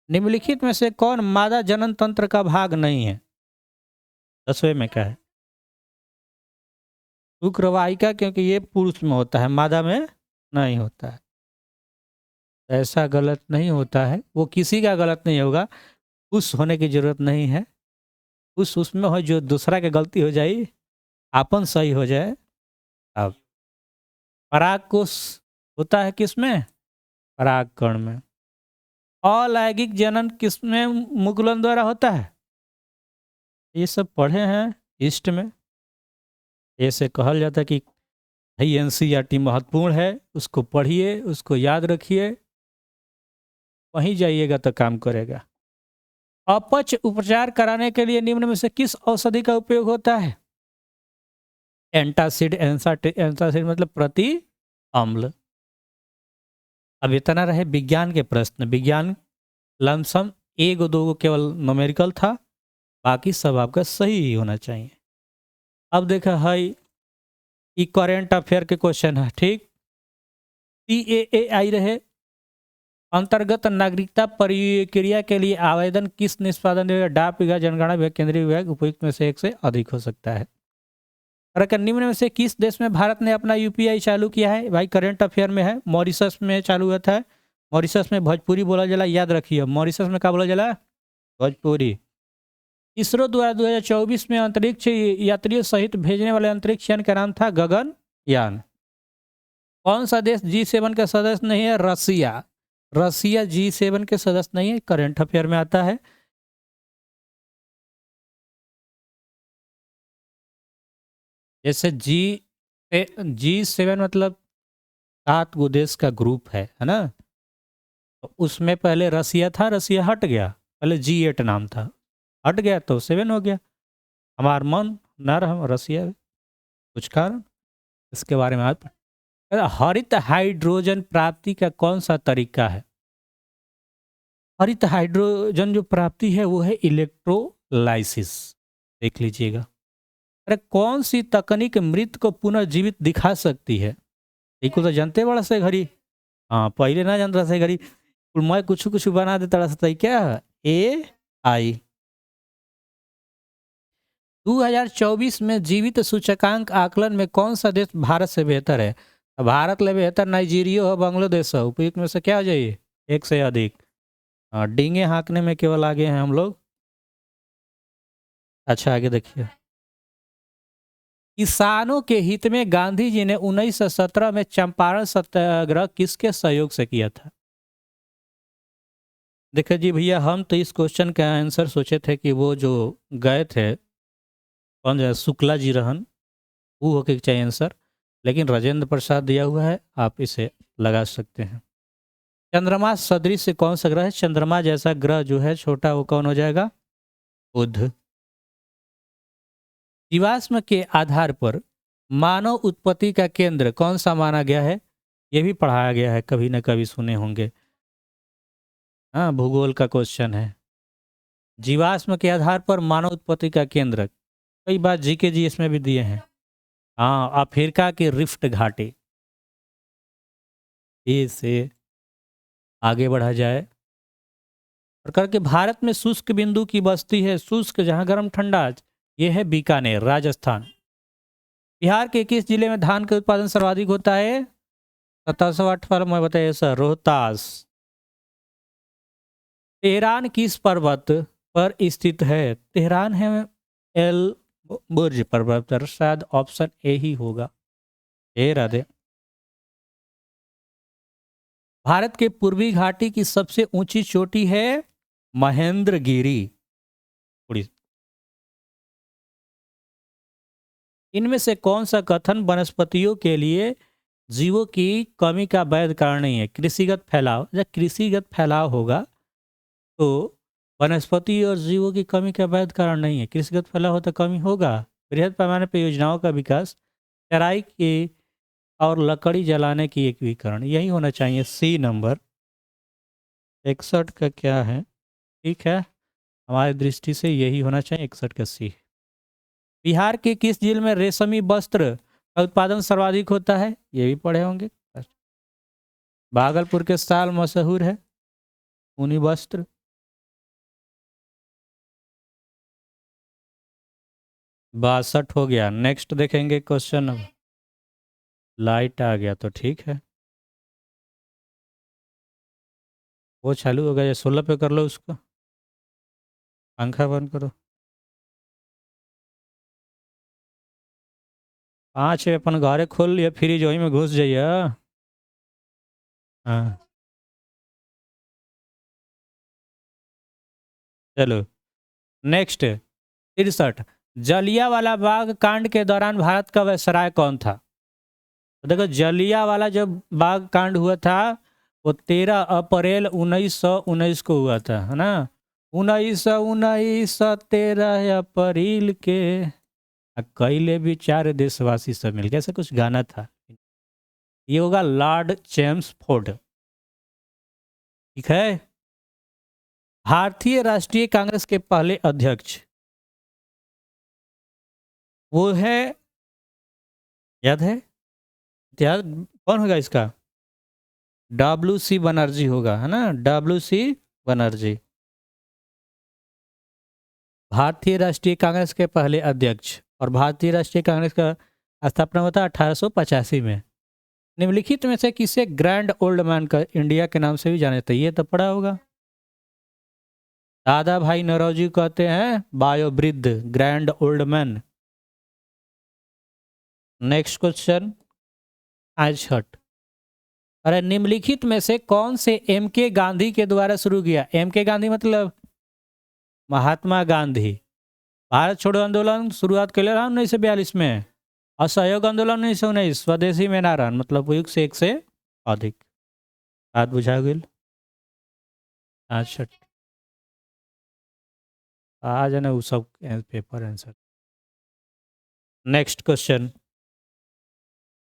निम्नलिखित में से कौन मादा जनन तंत्र का भाग नहीं है? 10वें में क्या है? शुक्रवाहिका, क्योंकि ये पुरुष में होता है, मादा में नहीं होता है। ऐसा गलत नहीं होता है, वो किसी का गलत नहीं होगा, खुश होने की जरूरत नहीं है। खुश उसमें हो जो दूसरा की गलती हो जाए, आपन सही हो जाए। अब परागकोश होता है किसमें? परागकण में। अलैंगिक जनन किसमें मुकुलन द्वारा होता है? ये सब पढ़े हैं ईस्ट में। ऐसे कहल जाता है कि भाई एनसीईआरटी महत्वपूर्ण है, उसको पढ़िए, उसको याद रखिए, वहीं जाइएगा तो काम करेगा। अपच उपचार कराने के लिए निम्न में से किस औषधि का उपयोग होता है? एंटासिड, एंटासिड मतलब प्रति अम्ल। अब इतना रहे विज्ञान के प्रश्न। विज्ञान लमसम एक दो को केवल न्यूमेरिकल था, बाकी सब आपका सही ही होना चाहिए। अब देखा है ये करेंट अफेयर के क्वेश्चन है, ठीक। CAA आई रहे, अंतर्गत नागरिकता प्रक्रिया के लिए आवेदन किस निष्पादन विभाग, डाक विभाग, जनगणना विभाग, केंद्रीय विभाग, उपयुक्त में से एक से अधिक हो सकता है। और निम्न में से किस देश में भारत ने अपना UPI चालू किया है? भाई करंट अफेयर में है, मॉरिशस में चालू हुआ था। मॉरिशस में भोजपुरी बोला जाला, याद रखिए। मॉरिशस में क्या बोला जाला? भोजपुरी। इसरो द्वारा 2024 में अंतरिक्ष यात्रियों सहित भेजने वाले अंतरिक्ष यान का नाम था गगनयान। कौन सा देश G7 का सदस्य नहीं है? रसिया। रसिया G7 के सदस्य नहीं है, करंट अफेयर में आता है। जैसे G7 मतलब 7 गो देश का ग्रुप है ना। तो उसमें पहले रसिया था, रसिया हट गया, पहले G8 नाम था, हट गया तो 7 हो गया। हमार मन न रहा रसिया, कुछ कारण इसके बारे में आप। हरित हाइड्रोजन प्राप्ति का कौन सा तरीका है? हरित हाइड्रोजन जो प्राप्ति है वो है इलेक्ट्रोलाइसिस। देख लीजिएगा। अरे कौन सी तकनीक मृत को पुनर्जीवित दिखा सकती है? एक तो जानते बड़ा से घड़ी, हाँ पहले ना जानता से घड़ी, मैं कुछ कुछ बना देता था। क्या AI। 2024 में जीवित सूचकांक आकलन में कौन सा देश भारत से बेहतर है? भारत ले बेहतर नाइजीरिया हो, बांग्लादेश हो। उपयुक्त में से क्या हो जाइए? एक से अधिक। हाँ, डींगे हाँकने में केवल आगे हैं हम लोग। अच्छा आगे देखिए। किसानों के हित में गांधी जी ने 1917 में चंपारण सत्याग्रह किसके सहयोग से किया था? देखिए जी भैया, हम तो इस क्वेश्चन का आंसर सोचे थे कि वो जो गए थे, कौन जो शुक्ला जी रहन, वो होके चाहिए आंसर, लेकिन राजेंद्र प्रसाद दिया हुआ है, आप इसे लगा सकते हैं। चंद्रमा सदृश से कौन सा ग्रह है? चंद्रमा जैसा ग्रह जो है छोटा, वो कौन हो जाएगा? बुध। जीवाश्म के आधार पर मानव उत्पत्ति का केंद्र कौन सा माना गया है? यह भी पढ़ाया गया है, कभी ना कभी सुने होंगे। हाँ, भूगोल का क्वेश्चन है। जीवाश्म के आधार पर मानव उत्पत्ति का केंद्र, कई बार जीके जी इसमें भी दिए हैं। हाँ, अफ्रीका के रिफ्ट घाटी। इसे आगे बढ़ा जाए। प्रकार के भारत में शुष्क बिंदु की बस्ती है, शुष्क जहाँ गर्म ठंडा, यह है बीकानेर, राजस्थान। बिहार के किस जिले में धान का उत्पादन सर्वाधिक होता है? 1708 में बताइए सर। रोहतास। तेहरान किस पर्वत पर स्थित है? तेहरान है एल बुर्ज पर्वत पर, शायद ऑप्शन ए ही होगा। ए राधे। भारत के पूर्वी घाटी की सबसे ऊंची चोटी है महेंद्रगिरी। इनमें से कौन सा कथन वनस्पतियों के लिए जीवों की कमी का वैध कारण नहीं है? कृषिगत फैलाव। जब कृषिगत फैलाव होगा तो वनस्पति और जीवों की कमी का वैध कारण नहीं है। कृषिगत फैलाव हो तो कमी होगा। बृहद पैमाने पर योजनाओं का विकास, चराई की और लकड़ी जलाने की एकीकरण, यही होना चाहिए। सी नंबर 61 का क्या है? ठीक है, हमारी दृष्टि से यही होना चाहिए, 61 का सी। बिहार के किस जिले में रेशमी वस्त्र का उत्पादन सर्वाधिक होता है? ये भी पढ़े होंगे। भागलपुर के साल मशहूर है ऊनी वस्त्र। बासठ हो गया। नेक्स्ट देखेंगे क्वेश्चन। अब लाइट आ गया तो ठीक है, वो चालू हो गया। 16 पे कर लो उसको, पंखा बंद करो। 5 अपन घरे खोल लिया, फ्रिज वही में घुस जाइए। हाँ चलो नेक्स्ट। 63, जलियांवाला बाग कांड के दौरान भारत का वायसराय कौन था? तो देखो, जलियांवाला जब बाग कांड हुआ था वो 13 अप्रैल 1919 को हुआ था, है ना। 1919 13 अप्रैल के कैले भी चार देशवासी सब मिल, ऐसा कुछ गाना था। ये होगा लॉर्ड चेम्स फोर्ड। ठीक है। भारतीय राष्ट्रीय कांग्रेस के पहले अध्यक्ष वो है, याद है? याद कौन होगा इसका? डब्ल्यू.सी. बनर्जी होगा, है ना? डब्ल्यू.सी. बनर्जी भारतीय राष्ट्रीय कांग्रेस के पहले अध्यक्ष। और भारतीय राष्ट्रीय कांग्रेस का स्थापना हुआ था 1885 में। निम्नलिखित में से किसे ग्रैंड ओल्ड मैन का इंडिया के नाम से भी जाने जाते हैं? ये तो पढ़ा होगा। दादा भाई नौरोजी कहते हैं बायोवृद्ध, grand old man. Next question आज हट। अरे निम्नलिखित में से कौन से एम के गांधी के द्वारा शुरू किया? एम के गांधी मतलब महात्मा गांधी। भारत छोड़ो आंदोलन शुरुआत के लिए 1942 में, असहयोग आंदोलन 1919, स्वदेशी में नारायण मतलब युग से एक से अधिक। बात बुझा गई? अच्छा आ जाना वो सब paper answer. Next question.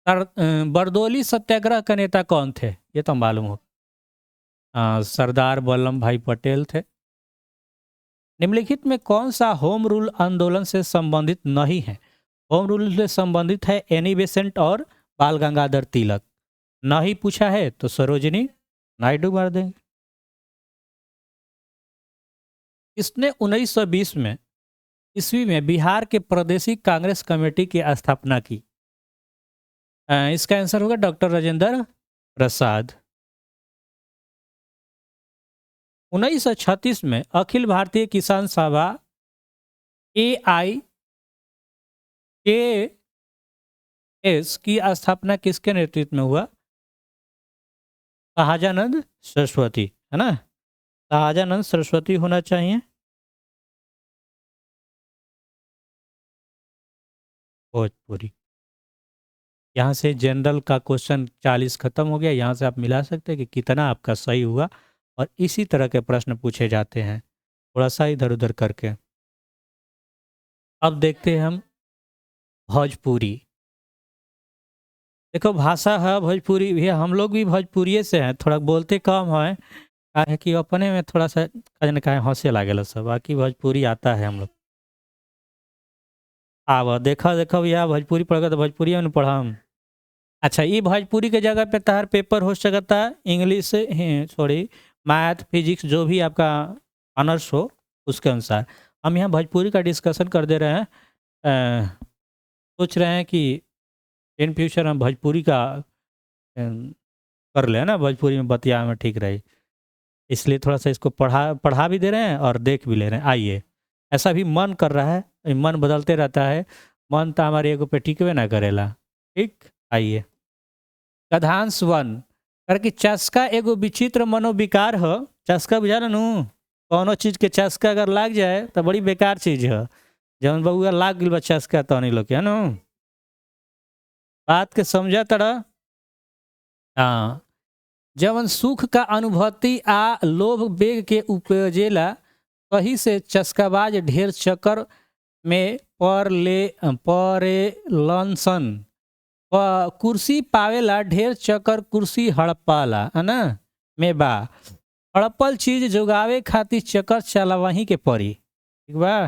Bardoli Satyagraha का नेता कौन थे? ये तो मालूम हो। सरदार वल्लभ भाई पटेल थे। निम्नलिखित में कौन सा होम रूल आंदोलन से संबंधित नहीं है? होम रूल से संबंधित है एनी बेसेंट और बाल गंगाधर तिलक। नहीं पूछा है तो सरोजिनी नायडू मार देंगे। इसने 1920 में ईस्वी में बिहार के प्रादेशिक कांग्रेस कमेटी की स्थापना की। इसका आंसर होगा डॉक्टर राजेंद्र प्रसाद। 1936 में अखिल भारतीय किसान सभा AIKS की स्थापना किसके नेतृत्व में हुआ? सहाजानंद सरस्वती, है ना? सहाजानंद सरस्वती होना चाहिए। भोजपुरी। यहाँ से जनरल का क्वेश्चन 40 खत्म हो गया। यहाँ से आप मिला सकते हैं कि कितना आपका सही हुआ, और इसी तरह के प्रश्न पूछे जाते हैं थोड़ा सा इधर उधर करके। अब देखते हैं हम भोजपुरी। देखो भाषा है भोजपुरी, भी हम लोग भी भोजपुरी से हैं, थोड़ा बोलते कम है काहे कि अपने में थोड़ा सा कहीं कहीं हंसे लागेला सब, बाकी भोजपुरी आता है हम लोग। आव देखा देखो भैया भोजपुरी पढ़ तो भोजपुरी में पढ़म। अच्छा ये भोजपुरी के जगह पे तहार पेपर हो सकता है इंग्लिश सॉरी मैथ फिजिक्स जो भी आपका ऑनर्स हो उसके अनुसार। हम यहाँ भोजपुरी का डिस्कशन कर दे रहे हैं। सोच रहे हैं कि इन फ्यूचर हम भोजपुरी का कर लें ना, भोजपुरी में बतिया में ठीक रहे, इसलिए थोड़ा सा इसको पढ़ा भी दे रहे हैं और देख भी ले रहे हैं। आइए, ऐसा भी मन कर रहा है, मन बदलते रहता है, मन तो हमारे एगो पे टिकवे ना करेला। ठीक, आइए। कधांश 1 करके चस्का एगो विचित्र मनोविकार हो। चस्का बुझा नु, कोनो चीज के चस्का अगर लाग जाए तो बड़ी बेकार चीज है। जौन बउआ लाग गई बा चस्का तो नहीं लोग, है नु? बात के समझा तड़ा? हाँ, जवन सुख का अनुभूति आ लोभ बेग के उपजेला, कहीं से चस्काबाज ढेर चक्कर में परे लंसन। कुर्सी पावेला ढेर चक्कर कुर्सी हड़पाला, है ना? में बा हड़पल चीज जोगावे खातिर चक्कर चलावही के पड़ी। ठीक बा,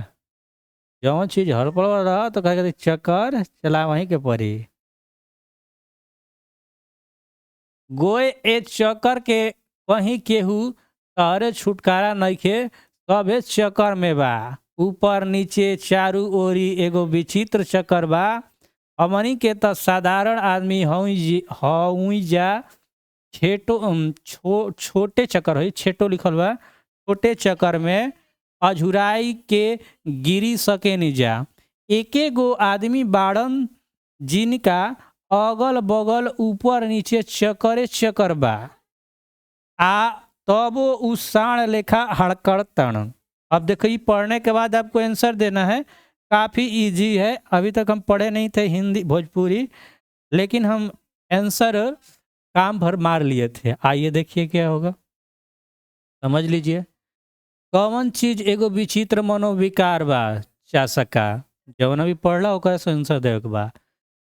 जौन चीज हड़पल रहा तो कहे चक्कर चलावही के पड़ी। गोए ए चक्कर के कहीं केहू तहरे छुटकारा नइखे, सभे चक्कर में बा। ऊपर नीचे चारू ओरी एगो विचित्र चक्कर बा। हमनी के तो साधारण आदमी हई जा। छोटे चक्कर है, छेटो लिखल बा, छोटे चक्कर में अझुराई के गिरी सके नहीं जा। एके गो आदमी बाड़न जिनका अगल बगल ऊपर नीचे चक्करे चक्कर बा, आ तबो उस साण लेखा हड़कड़ तण। अब देखो ये पढ़ने के बाद आपको आंसर देना है, काफ़ी इजी है। अभी तक हम पढ़े नहीं थे हिंदी भोजपुरी, लेकिन हम आंसर काम भर मार लिए थे। आइए देखिए क्या होगा, समझ लीजिए। कौन चीज एगो विचित्र मनोविकार बा? चस्का। जवन अभी पढ़ला ओकरा से आंसर देवे के बा।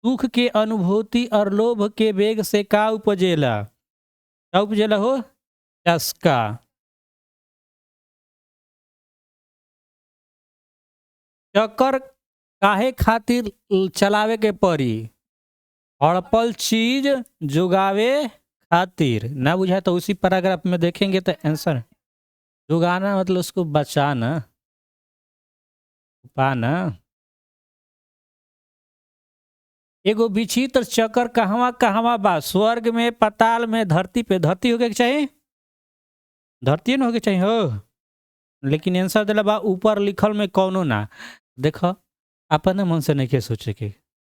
सुख के अनुभूति और लोभ के वेग से का उपजेला? का उपजेला हो? चस्का। चक्कर काहे खातिर चलावे के पड़ी? हड़पल चीज जुगावे खातिर। ना बुझा तो उसी पैराग्राफ में देखेंगे तो आंसर। जुगाना मतलब उसको बचाना, पाना। एगो विचित्र चक्कर कहवा कहवा बा? स्वर्ग में, पाताल में, धरती पे। धरती होके चाहिए, धरती न होके चाहिए हो। लेकिन आंसर दिला बा ऊपर लिखल में कौनो ना। देखो अपन मन से नहीं के सोचे के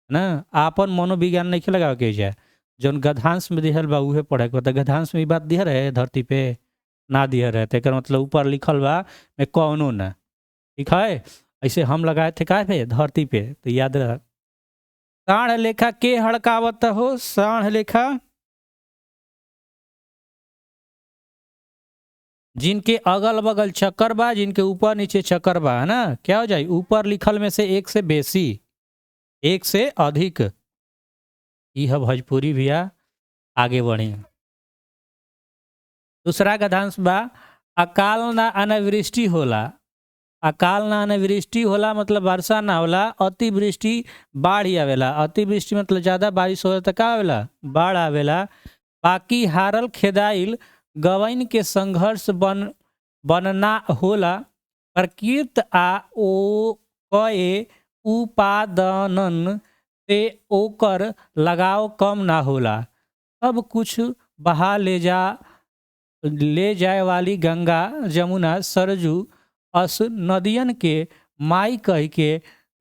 ना, आपन मनोविज्ञान नहीं लगावे के जाए। जौन गधांश में दिहल बा उहे पढ़े के। गधांश में ई बात दिहल है धरती पे ना दिहल है, तेकर मतलब ऊपर लिखल बा में कौनो ना। ठीक है, ऐसे हम लगाए थे का पे धरती पे, तो याद रह। साढ़ लेखा के हड़कावत हो? साढ़ लेखा जिनके अगल बगल चक्कर बा, जिनके ऊपर नीचे चक्कर बा, है ना। क्या हो जाए? ऊपर लिखल में से एक से बेसी, एक से अधिक। यह भोजपुरी भैया आगे बढ़ी। दूसरा गधांश बा अकाल ना अनावृष्टि होला। अकाल ना अनावृष्टि होला मतलब वर्षा ना होला, अतिवृष्टि बाढ़ ही आवेला। अतिवृष्टि मतलब ज्यादा बारिश होला तो का आवेला? बाढ़ आवेला। बाकी हारल खेदाइल गवैन के संघर्ष बनना होला। प्रकृत आ ओ कए उपादनन से ओकर लगाव कम ना होला। सब कुछ बहा ले जाए वाली गंगा, जमुना, सरजू अस नदियन के माई कह के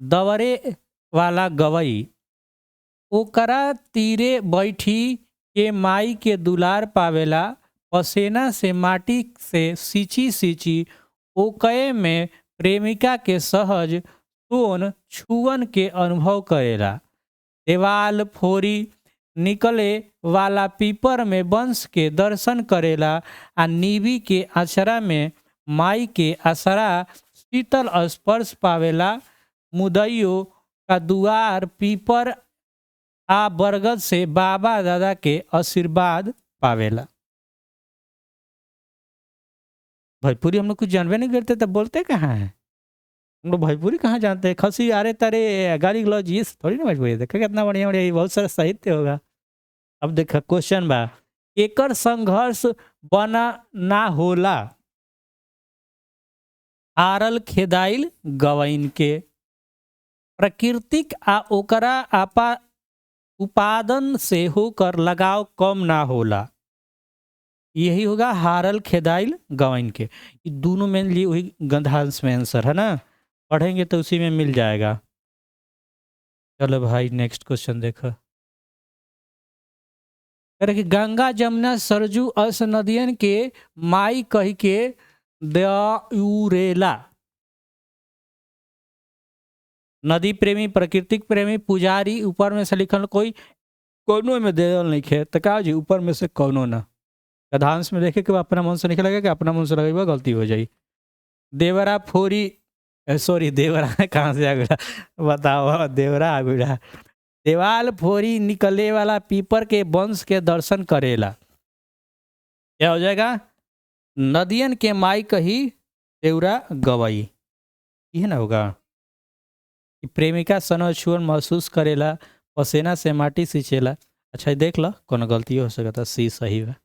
दवरे वाला गवई। ओकरा तीरे बैठी के माई के दुलार पावेला। पसेना से माटी से सींची सींची ओकए में प्रेमिका के सहज सोन छुअन के अनुभव करेला। देवाल फोरी निकले वाला पीपर में वंश के दर्शन करेला। आ नीवी के आचरा में माई के आसरा शीतल स्पर्श पावेला। मुदैयो का दुआर पीपर आ बरगद से बाबा दादा के आशीर्वाद पावेला। भोजपुरी हम लोग कुछ जानवे नहीं करते तब बोलते कहाँ है? हम लोग भोजपुरी कहाँ जानते हैं? खसी आरे तारे गाली गलौज ये थोड़ी ना भोजपुरी। देखा कितना बढ़िया बढ़िया, बहुत सारा साहित्य होगा। अब देखा क्वेश्चन बा, एकर संघर्ष बना ना होला। हारल खेदाइल गवैन के प्राकृतिक आ ओकरा उपादन से होकर लगाव कम ना होला। यही होगा हारल खेदाइल गवैन के। ये दोनों मेनली वही गंधांश में आंसर है ना, पढ़ेंगे तो उसी में मिल जाएगा। चलो भाई नेक्स्ट क्वेश्चन देखो। कि गंगा, जमुना, सरजू अस नदियन के माई कह के दउरेला। नदी प्रेमी, प्राकृतिक प्रेमी, पुजारी, ऊपर में से लिखल कोई कोनो में देल नहीं खे तो का जी ऊपर में से कोनो ना। गधांश में देखे कि अपना मन से नहीं लगे कि अपना मन से लगेगा गलती हो जाई। देवरा फोरी, सॉरी देवरा कहाँ से आ गया बताओ? देवरा आ गया। देवाल फोरी निकले वाला पीपर के वंश के दर्शन करेला। क्या हो जाएगा? नदियन के माई कही देवरा गवई। यह ना होगा कि प्रेमिका सन छुअन महसूस करेला, पसेना से माटी सींचेला। अच्छा देख लो कोनो गलती हो सकता। सी सही है।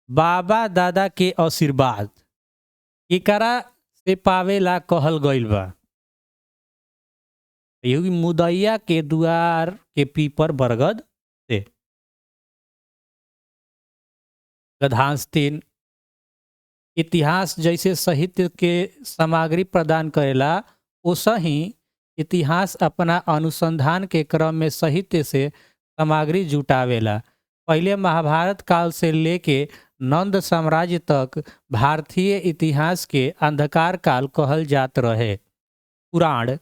बाबा दादा के आशीर्वाद एकरा से पावेला कहल गइल बा। यही मुदैया के दुआर के पीपर बरगद से। गधांश 3, इतिहास जैसे साहित्य के सामग्री प्रदान करेला, वैसा ही इतिहास अपना अनुसंधान के क्रम में साहित्य से सामग्री जुटावेला। पहले महाभारत काल से लेके नंद साम्राज्य तक भारतीय इतिहास के अंधकार काल कहल जात रहे। पुराण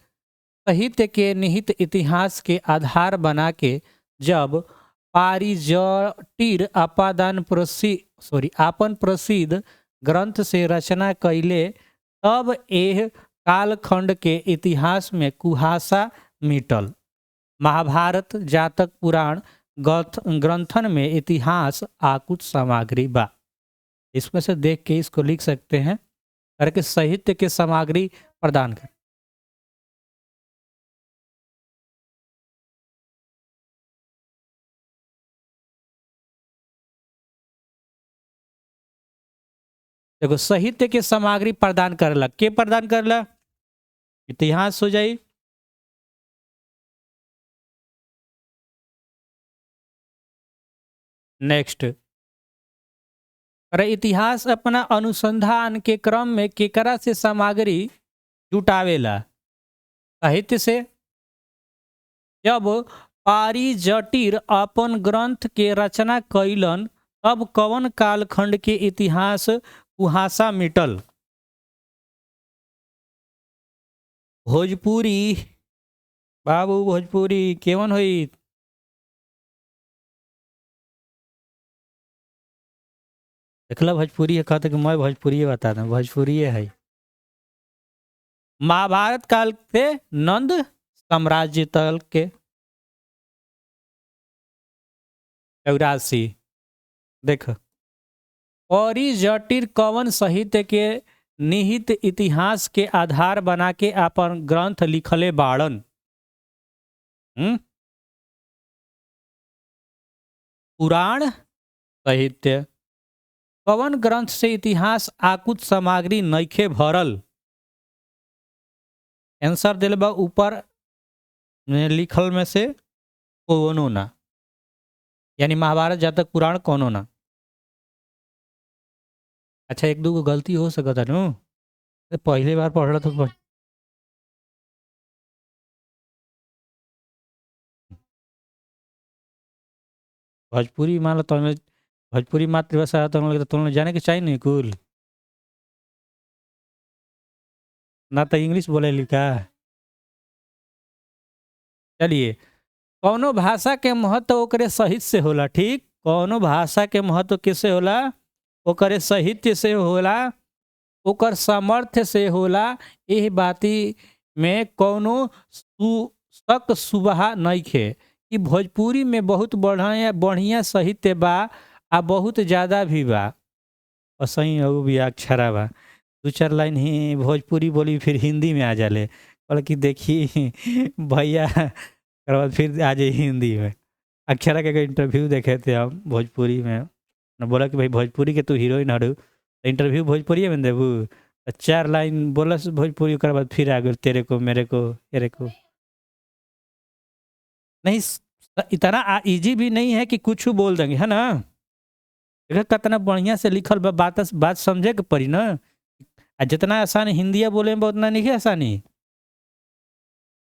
साहित्य के निहित इतिहास के आधार बना के जब पारिजटिर आपन प्रसिद्ध ग्रंथ से रचना कैले, तब एह कालखंड के इतिहास में कुहासा मिटल। महाभारत, जातक, पुराण ग्रंथन में इतिहास आ कुछ सामग्री बा। इसमें से देख के इसको लिख सकते हैं, करके साहित्य के सामग्री प्रदान कर। देखो साहित्य के सामग्री प्रदान करला, के प्रदान करला? इतिहास हो जाई। नेक्स्ट, अरे इतिहास अपना अनुसंधान के क्रम में केकरा से सामग्री जुटावेला? साहित्य से। जब पारिजटिर अपन ग्रंथ के रचना कैलन तब कवन कालखंड के इतिहास कुहासा मिटल? भोजपुरी। बाबू भोजपुरी केवन होई? देखला भोजपुरी है, कहते कि मैं भोजपुरी बता दूं, भोजपुरी है। महाभारत काल से नंद साम्राज्य तक के। 84। देख, परिजटिर कवन साहित्य के निहित इतिहास के आधार बना के अपन ग्रंथ लिखले बाड़न? पुराण साहित्य। कवन ग्रंथ से इतिहास आकुत सामग्री नइखे भरल? आंसर दिल बा ऊपर में लिखल में से कोनो ना, यानी महाभारत जब तक पुराण कोनो ना। अच्छा, एक दो गलती हो सकता नु, पहली बार पढ़ रहा तो भोजपुरी मान लो तुमने, भोजपुरी मातृभाषा तुमने जाने के चाहिए नहीं कुल, ना तो इंग्लिश बोले लिखा। चलिए, कौनो भाषा के महत्व ओकरे साहित्य से होला। ठीक, कौनो भाषा के महत्व किससे होला? ओकरे साहित्य से होला, ओकर सामर्थ्य से होला। एह बाती में कौनो शक सुबह नइखे कि भोजपुरी में बहुत बढ़िया बढ़िया साहित्य बा, आ बहुत ज़्यादा भी बा। और सही हो भी अक्षरा बा, दो चार लाइन ही भोजपुरी बोली फिर हिंदी में आ जाले, बोला कि देखी भैया, उसके बाद फिर आ जाए हिंदी में। अक्षरा के इंटरव्यू देखे थे हम भोजपुरी में, न बोला कि भाई भोजपुरी के तू हीरोइन हड़ू, तो इंटरव्यू भोजपुरी में देबू, तो 4 लाइन बोलस भोजपुरी, ओकर बाद फिर आ गए तेरे को मेरे को तेरे को। नहीं, इतना इजी भी नहीं है कि कुछ बोल देंगे, है ना। देखा कितना बढ़िया से लिखल बा, बात समझे के पड़ी ना। जितना आसान हिंदिया बोले में उतना नहीं आसानी।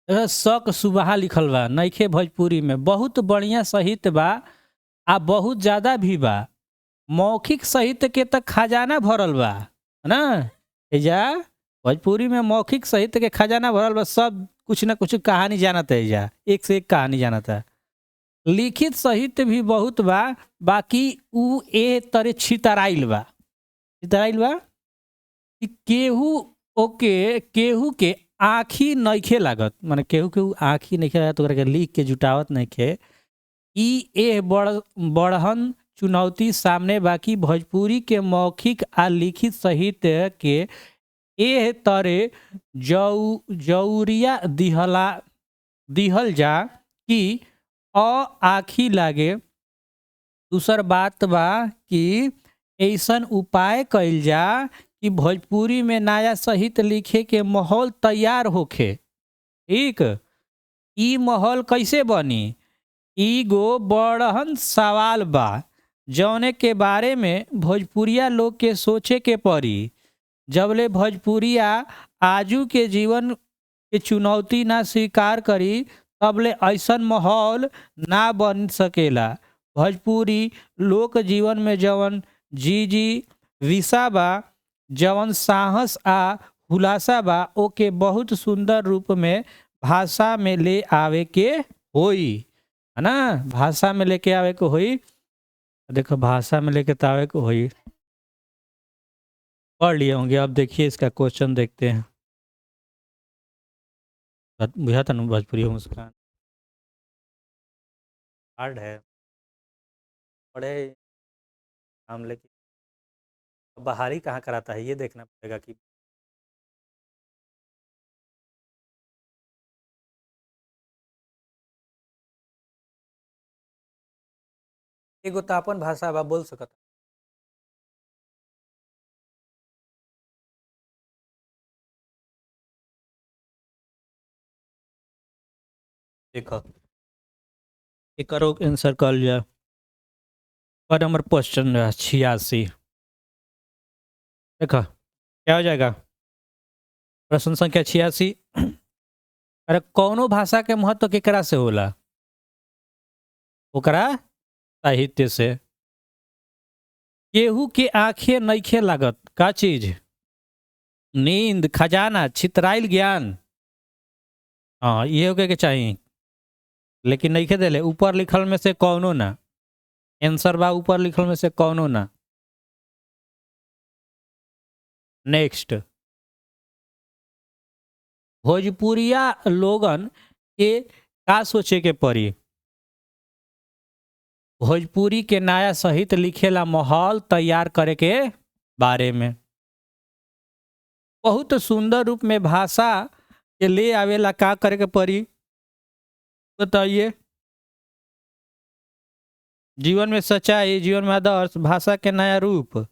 शक सुबह लिखल बा, नइखे भोजपुरी में। बहुत बढ़िया साहित्य बा, आ बहुत ज्यादा भी बा। मौखिक साहित्य के तक खजाना भरल बा, है ना। एजा भोजपुरी में मौखिक साहित्य के खजाना भरल बा, सब कुछ ना कुछ कहानी जानता है। एजा एक से एक कहानी जानता है। लिखित साहित्य भी बहुत बा, बाकी उ ए तरे छितराइल बा। छितराइल बा कि केहू के आँखी नइखे लागत, माने केहू के आँखी नइखे लागत, ओकरा के लिख के जुटावत नइखे। ई एह बढ़हन चुनौती सामने बाकी भोजपुरी के मौखिक आ लिखित साहित्य के एह तरे जौरिया दिहल जा कि आखी लागे। दूसर बात बा कि ऐसन उपाय कइल जा कि भोजपुरी में नया साहित्य लिखे के माहौल तैयार होखे। ठीक, ई माहौल कैसे बनी? गो बड़हन सवाल बा, जौने के बारे में भोजपुरिया लोग के सोचे के पड़ी। जबले भोजपुरिया आजू के जीवन के चुनौती ना स्वीकार करी, तबले ऐसन माहौल ना बन सकेला। भोजपुरी लोक जीवन में जवन जी विसा बा, जवन साहस आ हुलासा बा, ओके बहुत सुंदर रूप में भाषा में ले आवे के होई, है ना। भाषा में लेके आवे को होई। देखो भाषा में लेके तो आवे को होई, पढ़ लिए होंगे। अब देखिए इसका क्वेश्चन देखते हैं। बुझा था भोजपुरी मुस्कान हार्ड है, पढ़े हम लेके बाहरी कहाँ कराता है ये देखना पड़ेगा कि एगो तो अपन भाषा बा बोल सकता। देखो ये करो आंसर कर लिया। और नंबर क्वेश्चन 86 देखो क्या हो जाएगा प्रश्न संख्या 86। अरे कौनो भाषा के महत्व केकरा से होला ओकरा साहित्य से। केहू के आंखें नइखे लागत का चीज नींद खजाना छितराइल ज्ञान। हाँ ये होके के चाहिए लेकिन नइखे देले ऊपर लिखल में से कौनो ना आंसर बा ऊपर लिखल में से कौनो ना। नेक्स्ट भोजपुरिया लोगन के का सोचे के पड़ी भोजपुरी के नया साहित्य लिखेला माहौल तैयार करे के बारे में। बहुत सुंदर रूप में भाषा के ले आवेला का करे के पड़ी बताइए। जीवन में सच्चाई जीवन में आदर्श भाषा के नया रूप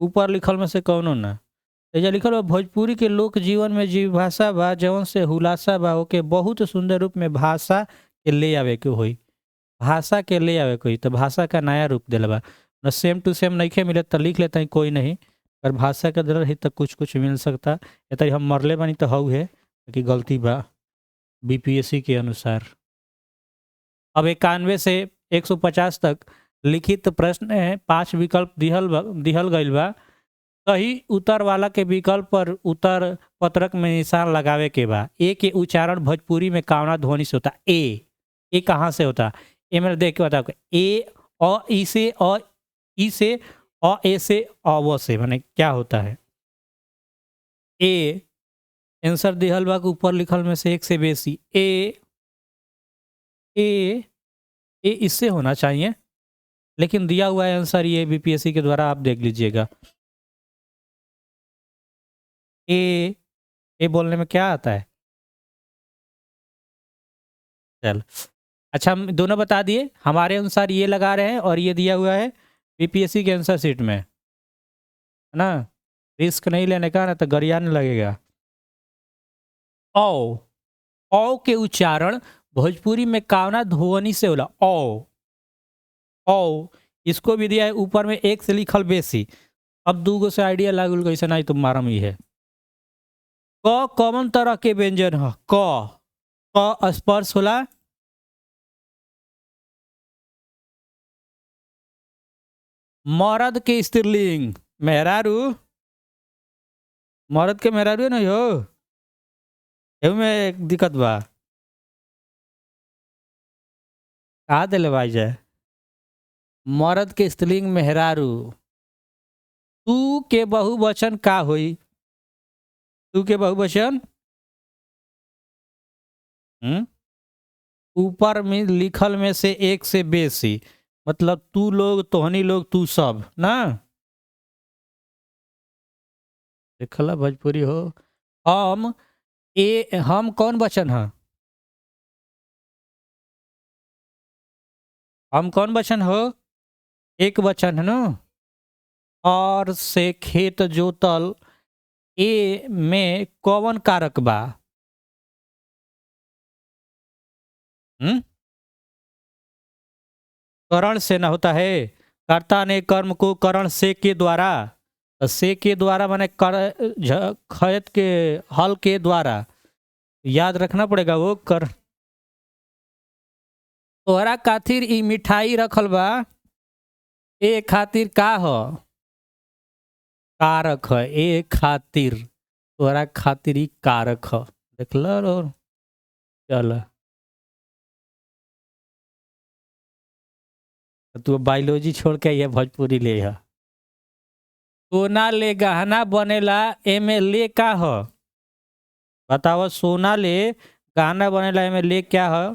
ऊपर लिखल में से कौनो ना। एजा लिखल बा भोजपुरी के लोक जीवन में जीव भाषा बा जौन से हुलासा बा ओके बहुत सुंदर रूप में भाषा के ले आवे के होई। भाषा के ले आवे कोई तो भाषा का नया रूप दिला बा न सेम टू सेम नहीं खे मिले तो लिख लेता है कोई नहीं पर भाषा के दिल रही तो कुछ कुछ मिल सकता या तो हम मरले बानी तो हऊ है कि गलती बा बीपीएससी के अनुसार। अब 91 से 150 तक लिखित प्रश्न है 5 विकल्प दिहल गईल बा। सही उत्तर वाला के विकल्प पर उत्तर पत्रक में निशान लगावे के बा। ए के उच्चारण भोजपुरी में कावना ध्वनि से होता ए कहाँ से होता ए मेरे देख के बताओ ए और ई से और ई से और ए से और वो से माने क्या होता है ए आंसर दिहल बा के ऊपर लिखल में से एक से बेसी ए ए ए इससे होना चाहिए लेकिन दिया हुआ है आंसर ये बीपीएससी के द्वारा आप देख लीजिएगा। ए बोलने में क्या आता है चल अच्छा हम दोनों बता दिए हमारे अनुसार ये लगा रहे हैं और ये दिया हुआ है बीपीएससी के आंसर शीट में है ना। रिस्क नहीं लेने का ना तो गरियाने लगेगा। औ औ के उच्चारण भोजपुरी में कावना ध्वनि से होला औ इसको भी दिया है ऊपर में एक से लिखल बेसी। अब दूगो से आइडिया लागल कैसे नहीं तुम मारम ही है। क कौन तरह के व्यंजन है क स्पर्श होला मर्द के स्त्रीलिंग मेहरारू मर्द के मेहरारू नहीं हो एमे एक दिक्कत बा कहा दिले भाई जाए मर्द के स्त्रीलिंग मेहरारू तू के बहुवचन का होई तू के बहुवचन ऊपर में लिखल में से एक से बेसी मतलब तू लोग तोहनी लोग तू सब ना देखला भोजपुरी हो। हम कौन वचन है हम कौन वचन हो एक वचन है ना। और से खेत जोतल ए में कौन कारक बा करण से ना होता है कर्ता ने कर्म को करण से के द्वारा से के द्वारा माने खेत के हल के द्वारा याद रखना पड़ेगा वो कर। तोहरा खातिर ई मिठाई रखल बा ए खातिर का हो कारक है ए खातिर तोहरा खातिर ई कारक है देखल और चल तू बायोलॉजी छोड़ के ये भोजपुरी ले है। सोना ले गहना बनेला एमे ले का हो बताओ सोना ले गहना बनेला एमे ले क्या है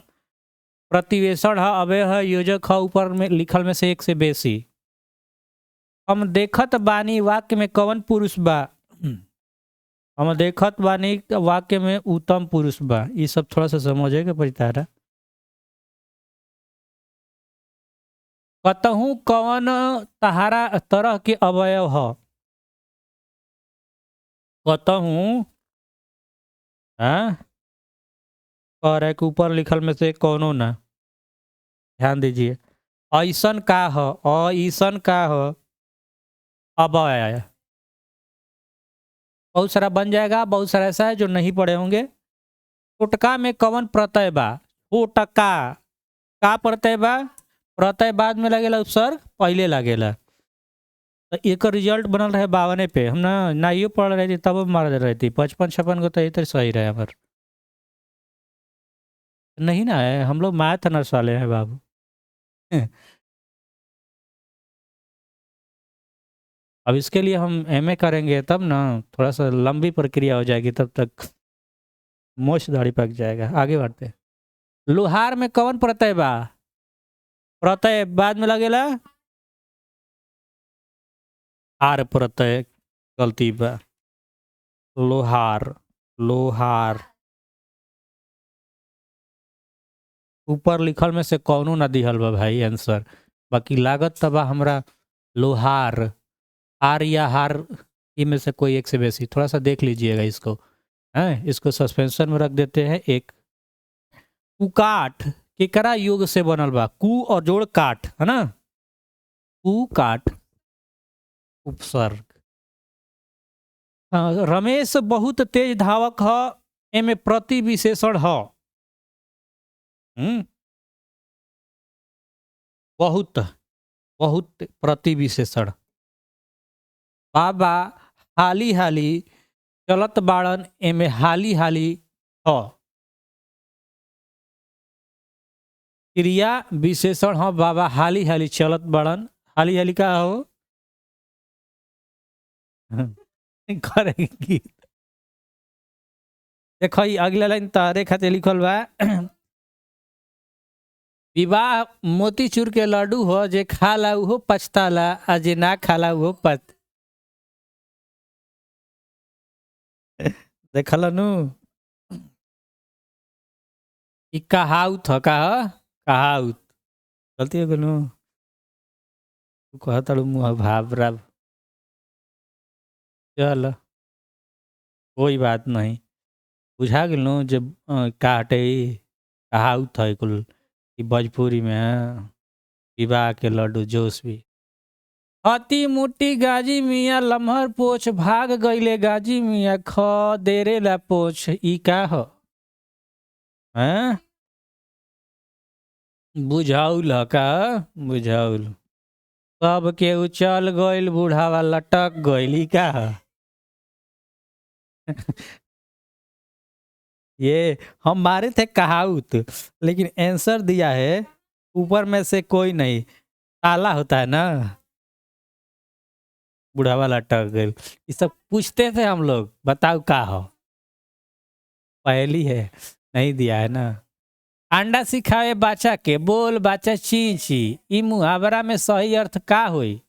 प्रतिवेशन है अवय है योजक है ऊपर में लिखल में से एक से बेसी। हम देखत बानी वाक्य में कौन पुरुष बा? हम देखत बानी वाक्य में उत्तम पुरुष बा। ये सब थोड़ा सा समझे के पड़ी तारा। कतहूँ कौन तहारा तरह के अवयव ह? कतहूँ हाँ और एक ऊपर लिखल में से कौनो ना। ध्यान दीजिए। ऐसन का ह? ऐसन का ह? अवयव बहुत सारा बन जाएगा, बहुत सारा ऐसा है जो नहीं पढ़े होंगे। टोटका में कौन प्रत्यय बा? टोटका का प्रत्यय बा? प्रत्यय बाद में लगेला, उपसर्ग पहले लगेला। तो एक रिजल्ट बनल रहे 52 पे। हम ना ये पढ़ रहे थे तब मार रहे थे 55-56 को, तो ये तो सही रहे हमारे। नहीं ना है, हम लोग मैथ नर्स वाले हैं बाबू। अब इसके लिए हम एमए करेंगे तब ना, थोड़ा सा लंबी प्रक्रिया हो जाएगी, तब तक मोछ दाढ़ी पक जाएगा। आगे बढ़ते हैं। लोहार में कौन प्रत्यय बा? प्रत्यय बाद में लगेला, आर प्रत्यय गलती बा। लोहार, लोहार ऊपर लिखल में से कौनो ना दिहल बा भाई आंसर। बाकी लागत तबा हमरा लोहार, आर या हार ई में से कोई एक से बेसी। थोड़ा सा देख लीजिएगा इसको। हैं, इसको सस्पेंशन में रख देते हैं। एक कुकाठ केकरा योग से बनल बा? कु और जोड़ काठ है ना, कु काठ उपसर्ग। रमेश बहुत तेज धावक ह, एमे प्रति विशेषण ह। बहुत बहुत प्रति विशेषण। बाबा हाली हाली चलत बाड़न, एमे हाली हाली ह। क्रिया विशेषण ह, बाबा हाली हाली चलत बाड़न। हाली हाली का हो? करेगी। देखो ई अगला लाइन तारे खाते लिखल बा। विवाह मोतीचूर के लड्डू हो, जे खाला उहो पछताला, आ जे ना खाला उहो पत। देखल नु ई कहाउत ह का? कहाउत गलती हो गइल नु। तू कहताड़ू मुँह भाव राव। चल कोई बात नहीं, बुझा गेल नु जब काटे कहाउत है कुल। ई भोजपुरी में विवाह के लड्डू जोश भी। हती मुट्ठी गाजी मियाँ लम्हर पोछ, भाग गईले गाजी मियाँ ख देरे ला पोछ। ई का ह? हैं? बुझाउल ह का? बुझाउल। सब के उचल गइल, बूढ़ावा लटक गइल। ई का ह? ये हम मारे थे कहाउत, लेकिन आंसर दिया है ऊपर में से कोई नहीं। ताला होता है ना, बुढ़ावा लटक गइल। ये सब पूछते थे हम लोग, बताओ का हो? पहली है, नहीं दिया है ना। अंडा सिखावे बाचा के, बोल बाचा ची ची। ई मुहावरा में सही अर्थ का होई?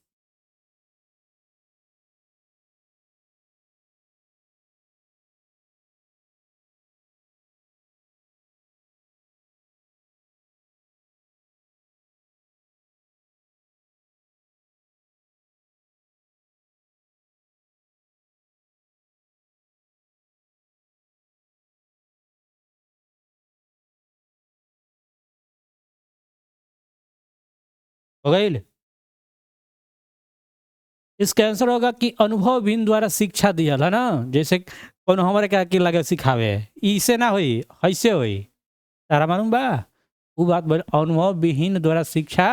हो गइल। इसका आंसर होगा कि अनुभव बिन द्वारा शिक्षा दियल है ना। जैसे कोनो हमारे क्या की लगे सिखावे, इसे ना होई, ऐसे होई। तारा मालूम बा? वो बात बोल, अनुभव विहीन द्वारा शिक्षा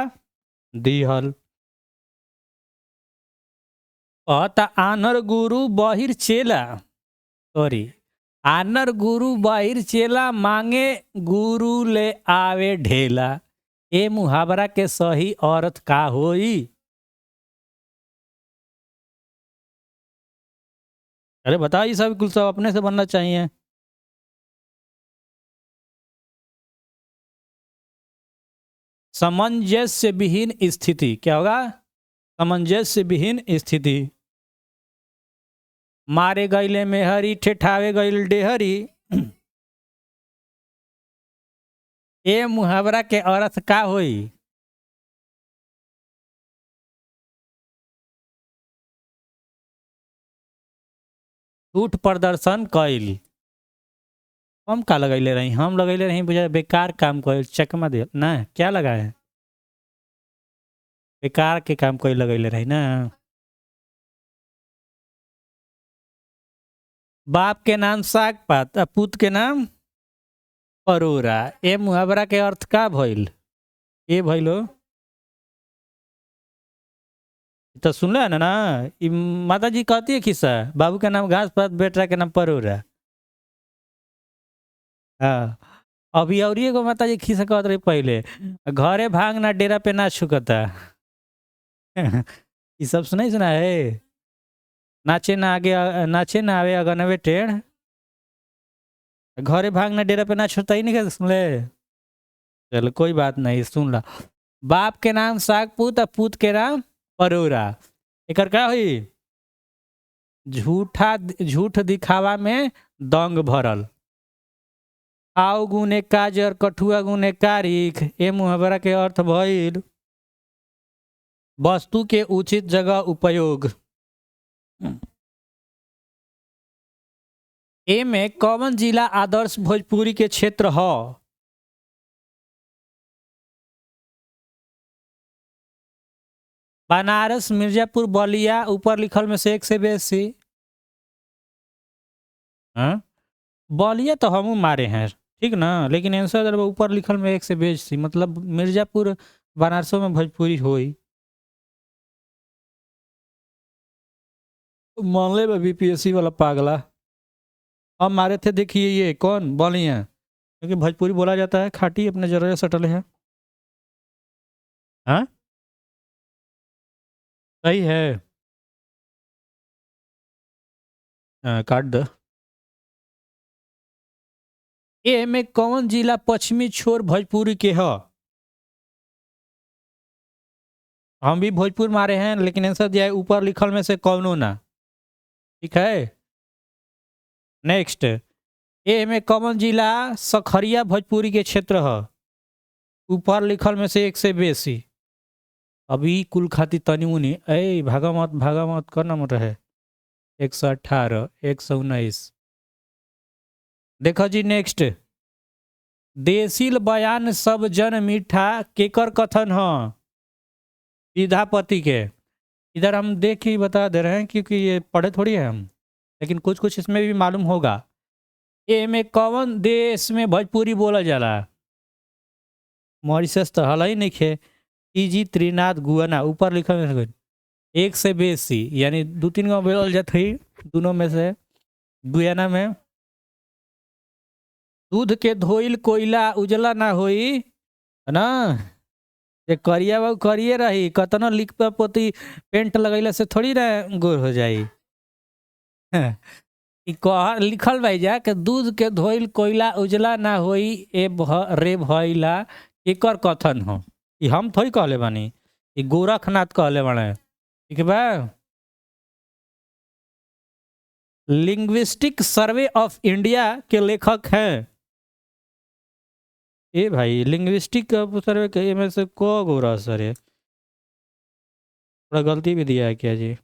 दिहल। त आनर गुरु बहिर चेला, सॉरी, आनर गुरु बहिर चेला, मांगे गुरु ले आवे ढेला। ए मुहावरा के सही अर्थ का होई? अरे बताओ, ये सब कुल सब अपने से बनना चाहिए। सामंजस्य विहीन स्थिति क्या होगा? सामंजस्य विहीन स्थिति। मारे गईले मेहरी ठेठावे गईल डेहरी। ए मुहावरा के अर्थ का होई? झूठ प्रदर्शन कईल। हम का लगैले रही? हम लगैले रही बुझा बेकार काम कईल, चकमा दे ना, क्या लगाए? बेकार के काम कोई लगैले रही ना। बाप के नाम साग पात, पूत के नाम परोरा। ए मुहावरा के अर्थ का भइल? ए भइलो तो सुनले है ना। ई माता जी कहती है किस्सा, बाबू के नाम घास पात, बेटा के नाम परोरा। हाँ, अभी और एगो माता जी खिस्सा कहत रही पहले, घरे भांग ना डेरा पे ना छुकता। ये सब सुना है। नाचे ना आगे, नाचे ना आवे अगनवे टेढ़, घरे भांग ना डेरा पे ना छुटता ही नहीं सुन ले। चलो कोई बात नहीं, सुन ला। बाप के नाम साग पूत, पूत के नाम परोरा। एकर का हुई? झूठ दिखावा में दंग भरल। आओ गुने काजर, कठुआ गुने कारिख। ए मुहावरा के अर्थ भइल वस्तु के उचित जगह उपयोग। ए में कौन जिला आदर्श भोजपुरी के क्षेत्र ह? बनारस, मिर्जापुर, बलिया, ऊपर लिखल में से एक से बेसी। हाँ, बलिया तो हम मारे हैं, ठीक ना, लेकिन आंसर ऊपर लिखल में एक से बेसी, मतलब मिर्जापुर बनारसों में भोजपुरी होई। मान ले बीपीएससी वाला पागला। हम मारे थे, देखिए ये कौन? बलिया, क्योंकि भोजपुरी बोला जाता है, खाटी अपने जरा सटल है। हाँ सही है। काट दो। ए में कौन जिला पश्चिमी छोर भोजपुरी के ह? हम भी भोजपुर मारे हैं, लेकिन आंसर दिया है ऊपर लिखल में से कौनो ना। ठीक है, नेक्स्ट। ए में कौन जिला सखरिया भोजपुरी के क्षेत्र ह? ऊपर लिखल में से एक से बेसी। अभी कुल खाती तनी मुनी, ए भागा मत करना मत रहे। 118, 119। देखो जी नेक्स्ट। देसील बयान सब जन मीठा केकर कथन ह? विधापति के। इधर हम देख के बता दे रहे हैं, क्योंकि ये पढ़े थोड़ी है हम, लेकिन कुछ कुछ इसमें भी मालूम होगा। ए में कौन देश में भोजपुरी बोला जाला? मॉरिशस तो हल ही नहीं खे। TG, त्रिनाद, Guana. ऊपर लिखा है एक से बेसी, यानी 2-3 गो बोल जाते ही दोनों में से। गुयाना में दूध के धोइल कोयला उजला ना होई, है ना। ये करिया बाबू करिए रही, कतना लिख पे पोती पेंट लगैला से थोड़ी ना गोर हो जाई। लिखल भाई जा के दूध के धोइल कोयला उजला ना होई, रे भइला एकर कथन हो। ये हम थोड़ी कहले बानी, ये गोरखनाथ कहले बाने। ठीक बा। लिंग्विस्टिक सर्वे ऑफ इंडिया के लेखक हैं। ए भाई, लिंग्विस्टिक सर्वे के में से को गोरा सर है? थोड़ा गलती भी दिया है क्या जी?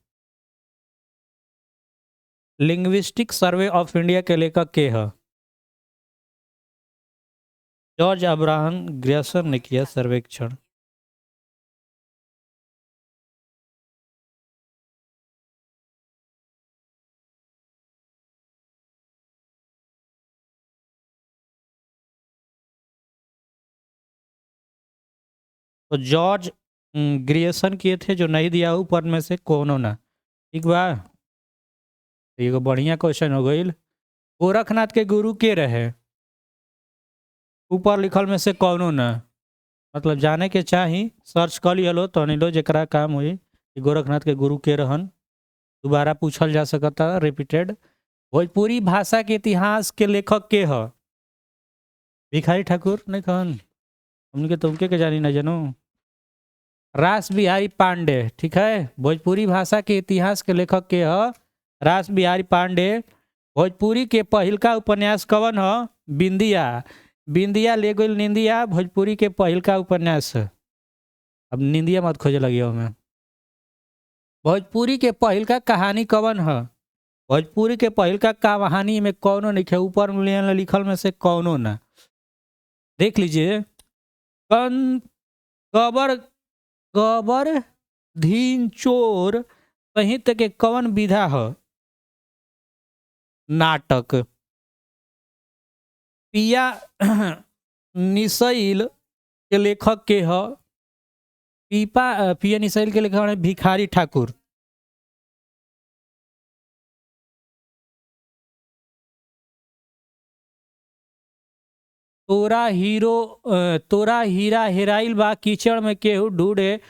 लिंग्विस्टिक सर्वे ऑफ इंडिया के लेखक के है? जॉर्ज अब्राहम ग्रेसन ने किया सर्वेक्षण। तो जॉर्ज ग्रियसन किए थे, जो नहीं दिया ऊपर में से कौनो ना। ठीक बा, एगो बढ़िया क्वेश्चन हो गई। गोरखनाथ के गुरु के रहे? ऊपर लिखल में से कौनो ना, मतलब जाने के चाही, सर्च कर लियो तो नहीं लो जरा काम हुई कि गोरखनाथ के गुरु के रहन। दोबारा पूछल जा सकता, रिपीटेड। भोजपुरी भाषा के इतिहास के लेखक के ह? भिखारी ठाकुर नहीं कहन? हमने के तुमके के जानी ना जानो। रास बिहारी पांडे, ठीक है। भोजपुरी भाषा के इतिहास के लेखक के ह रास बिहारी पांडे। भोजपुरी के पहिलका उपन्यास कवन ह? बिंदिया। बिंदिया ले गइल निंदिया भोजपुरी के पहिलका उपन्यास है। अब निंदिया मत खोजे लगी में। भोजपुरी के पहिलका कहानी कवन ह? भोजपुरी के पहिलका कहानी में कौनो नहीं है, ऊपर में लिखल में से कौनो ना। देख लीजिए, कन कबर गबर धीन चोर साहित्य के कवन विधा ह? नाटक। पिया निसैल के लेखक के ह? पिया निसैल के लेखक है भिखारी ठाकुर। तोरा हीरा हेराइल बा कीचड़ में केहू ढूंढे,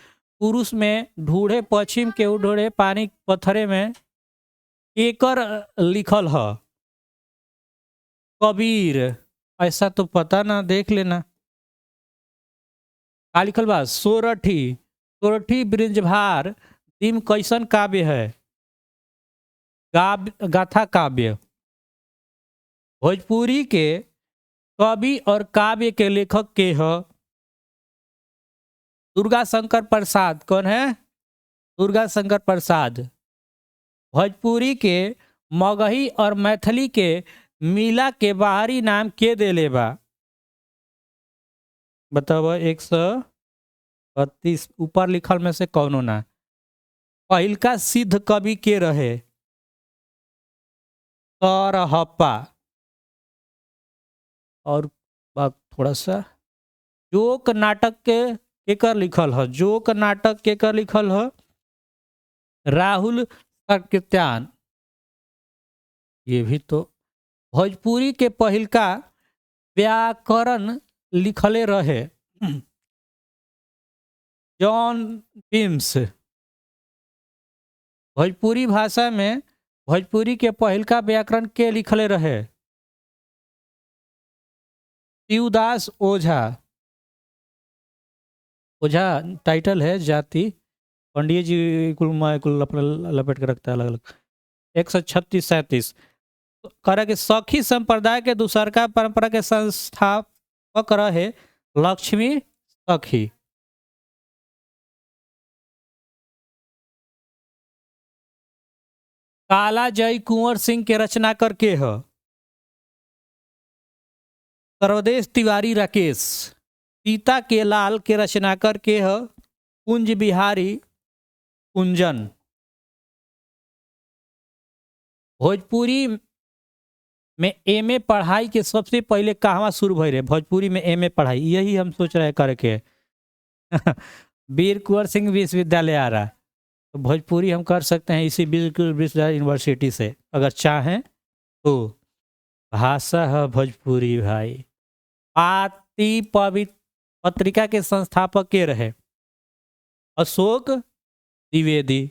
पुरुष में ढूंढे पश्चिम केहू ढूंढे पानी पत्थरे में। केकर लिखल ह? कबीर। ऐसा तो पता ना, देख लेना। का लिखल बा? सोरठी। सोरठी ब्रिंजभार दिम कैसन काव्य है? गाथा काव्य। भोजपुरी के कवि और काव्य के लेखक के ह? दुर्गा शंकर प्रसाद। कौन है? दुर्गा शंकर प्रसाद। भोजपुरी के मगही और मैथिली के मिला के बाहरी नाम के देले बा? बताओ। 132 ऊपर लिखल में से कौनो ना। पहिलका सिद्ध कवि के रहे? सरहप्पा। और बात थोड़ा सा, जोक नाटक के केकर लिखल ह? जोक नाटक केकर लिखल ह? राहुल सर्कित्यान। ये भी तो। भोजपुरी के पहिलका व्याकरण लिखले रहे? John PIMS. भोजपुरी भाषा में भोजपुरी के पहिलका व्याकरण के लिखले रहे? शिवदास ओझा। ओझा टाइटल है, जाति पंडित जी कुल अपने लपेट के रखता है अलग अलग। 136-37 करे के सखी संप्रदाय के दूसरका परंपरा के संस्थापक रहे? लक्ष्मी सखी। काला जय कुंवर सिंह के रचनाकर के ह? सर्वदेश तिवारी राकेश। सीता के लाल के रचनाकर के ह? कुंज बिहारी कुंजन। भोजपुरी में एमए पढ़ाई के सबसे पहले कहाँ शुरू भई रहे? भोजपुरी में एमए पढ़ाई, यही हम सोच रहे करके। वीर कुंवर सिंह विश्वविद्यालय आ रहा, तो भोजपुरी हम कर सकते हैं इसी बिल्कुल विश्वविद्यालय यूनिवर्सिटी से अगर चाहें तो। भाषा है भोजपुरी भाई। पाती पत्रिका के संस्थापक के रहे? अशोक द्विवेदी।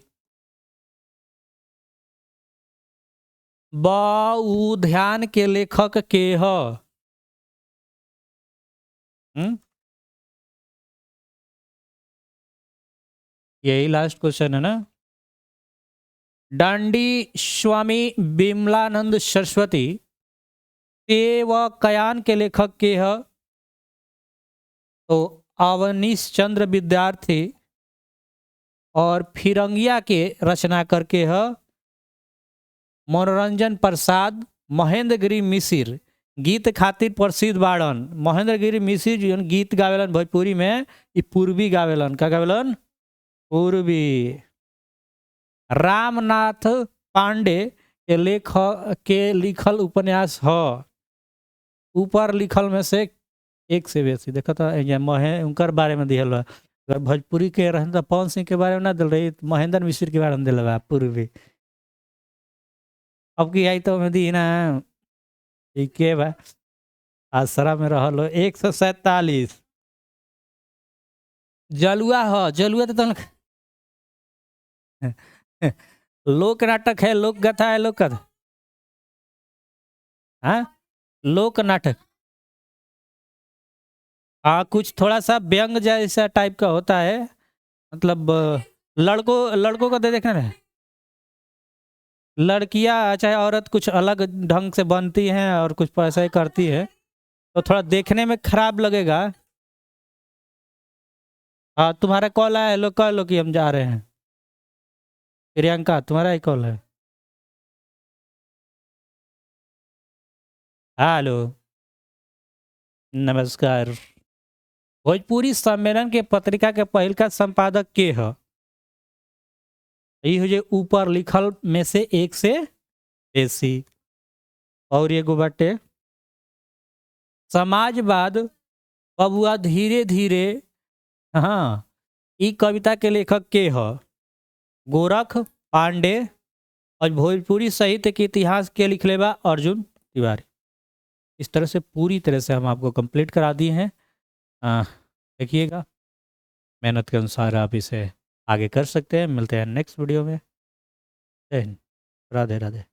उद्यान के लेखक के ह? यही लास्ट क्वेश्चन है ना। डांडी स्वामी विमलानंद सरस्वती सेवकयान के लेखक के ह? तो अवनीश चंद्र विद्यार्थी। और फिरंगिया के रचना करके ह? मनोरंजन प्रसाद महेंद्र गिरी मिसिर। गीत खातिर प्रसिद्ध बाड़न महेंद्र गिरी मिसिर जी गीत गावेलन भोजपुरी में, ई पूर्वी गावेलन। का गावेलन? पूर्वी। रामनाथ पांडे के लिखल उपन्यास ह? ऊपर लिखल में से एक से बेसी देखा था उनकर बारे में दिहल बा। अगर भोजपुरी के रहन तो पवन सिंह के बारे में ना दिल रही, महेंद्र मिश्र के बारे में दिल बा पूर्वी। अब की आई तो में दी ना, ठीक है बा। आसरा में रह लो। 147 जलुआ ह? जलुआ तो लोक नाटक है, लोक गाथा है, लोक कथा। हाँ, लोक नाटक। हाँ, कुछ थोड़ा सा व्यंग जैसा टाइप का होता है। मतलब लड़कों का दे देखना है। लड़कियां चाहे औरत कुछ अलग ढंग से बनती हैं और कुछ ऐसा ही करती है, तो थोड़ा देखने में खराब लगेगा। हाँ, तुम्हारा कॉल आया, लो कह लो कि हम जा रहे हैं। प्रियंका, तुम्हारा ही कॉल है। हेलो, नमस्कार। भोजपुरी सम्मेलन के पत्रिका के पहिल का संपादक के ह? ये जो ऊपर लिखल में से एक से बेसी। और एगो बाटे, समाजवाद बबुआ धीरे धीरे। हाँ, ई कविता के लेखक के ह? गोरख पांडे। और भोजपुरी साहित्य के इतिहास के लिखले बा अर्जुन तिवारी। इस तरह से पूरी तरह से हम आपको कंप्लीट करा दिए हैं। देखिएगा, मेहनत के अनुसार आप इसे आगे कर सकते हैं। मिलते हैं नेक्स्ट वीडियो में। जय हिंद, राधे राधे।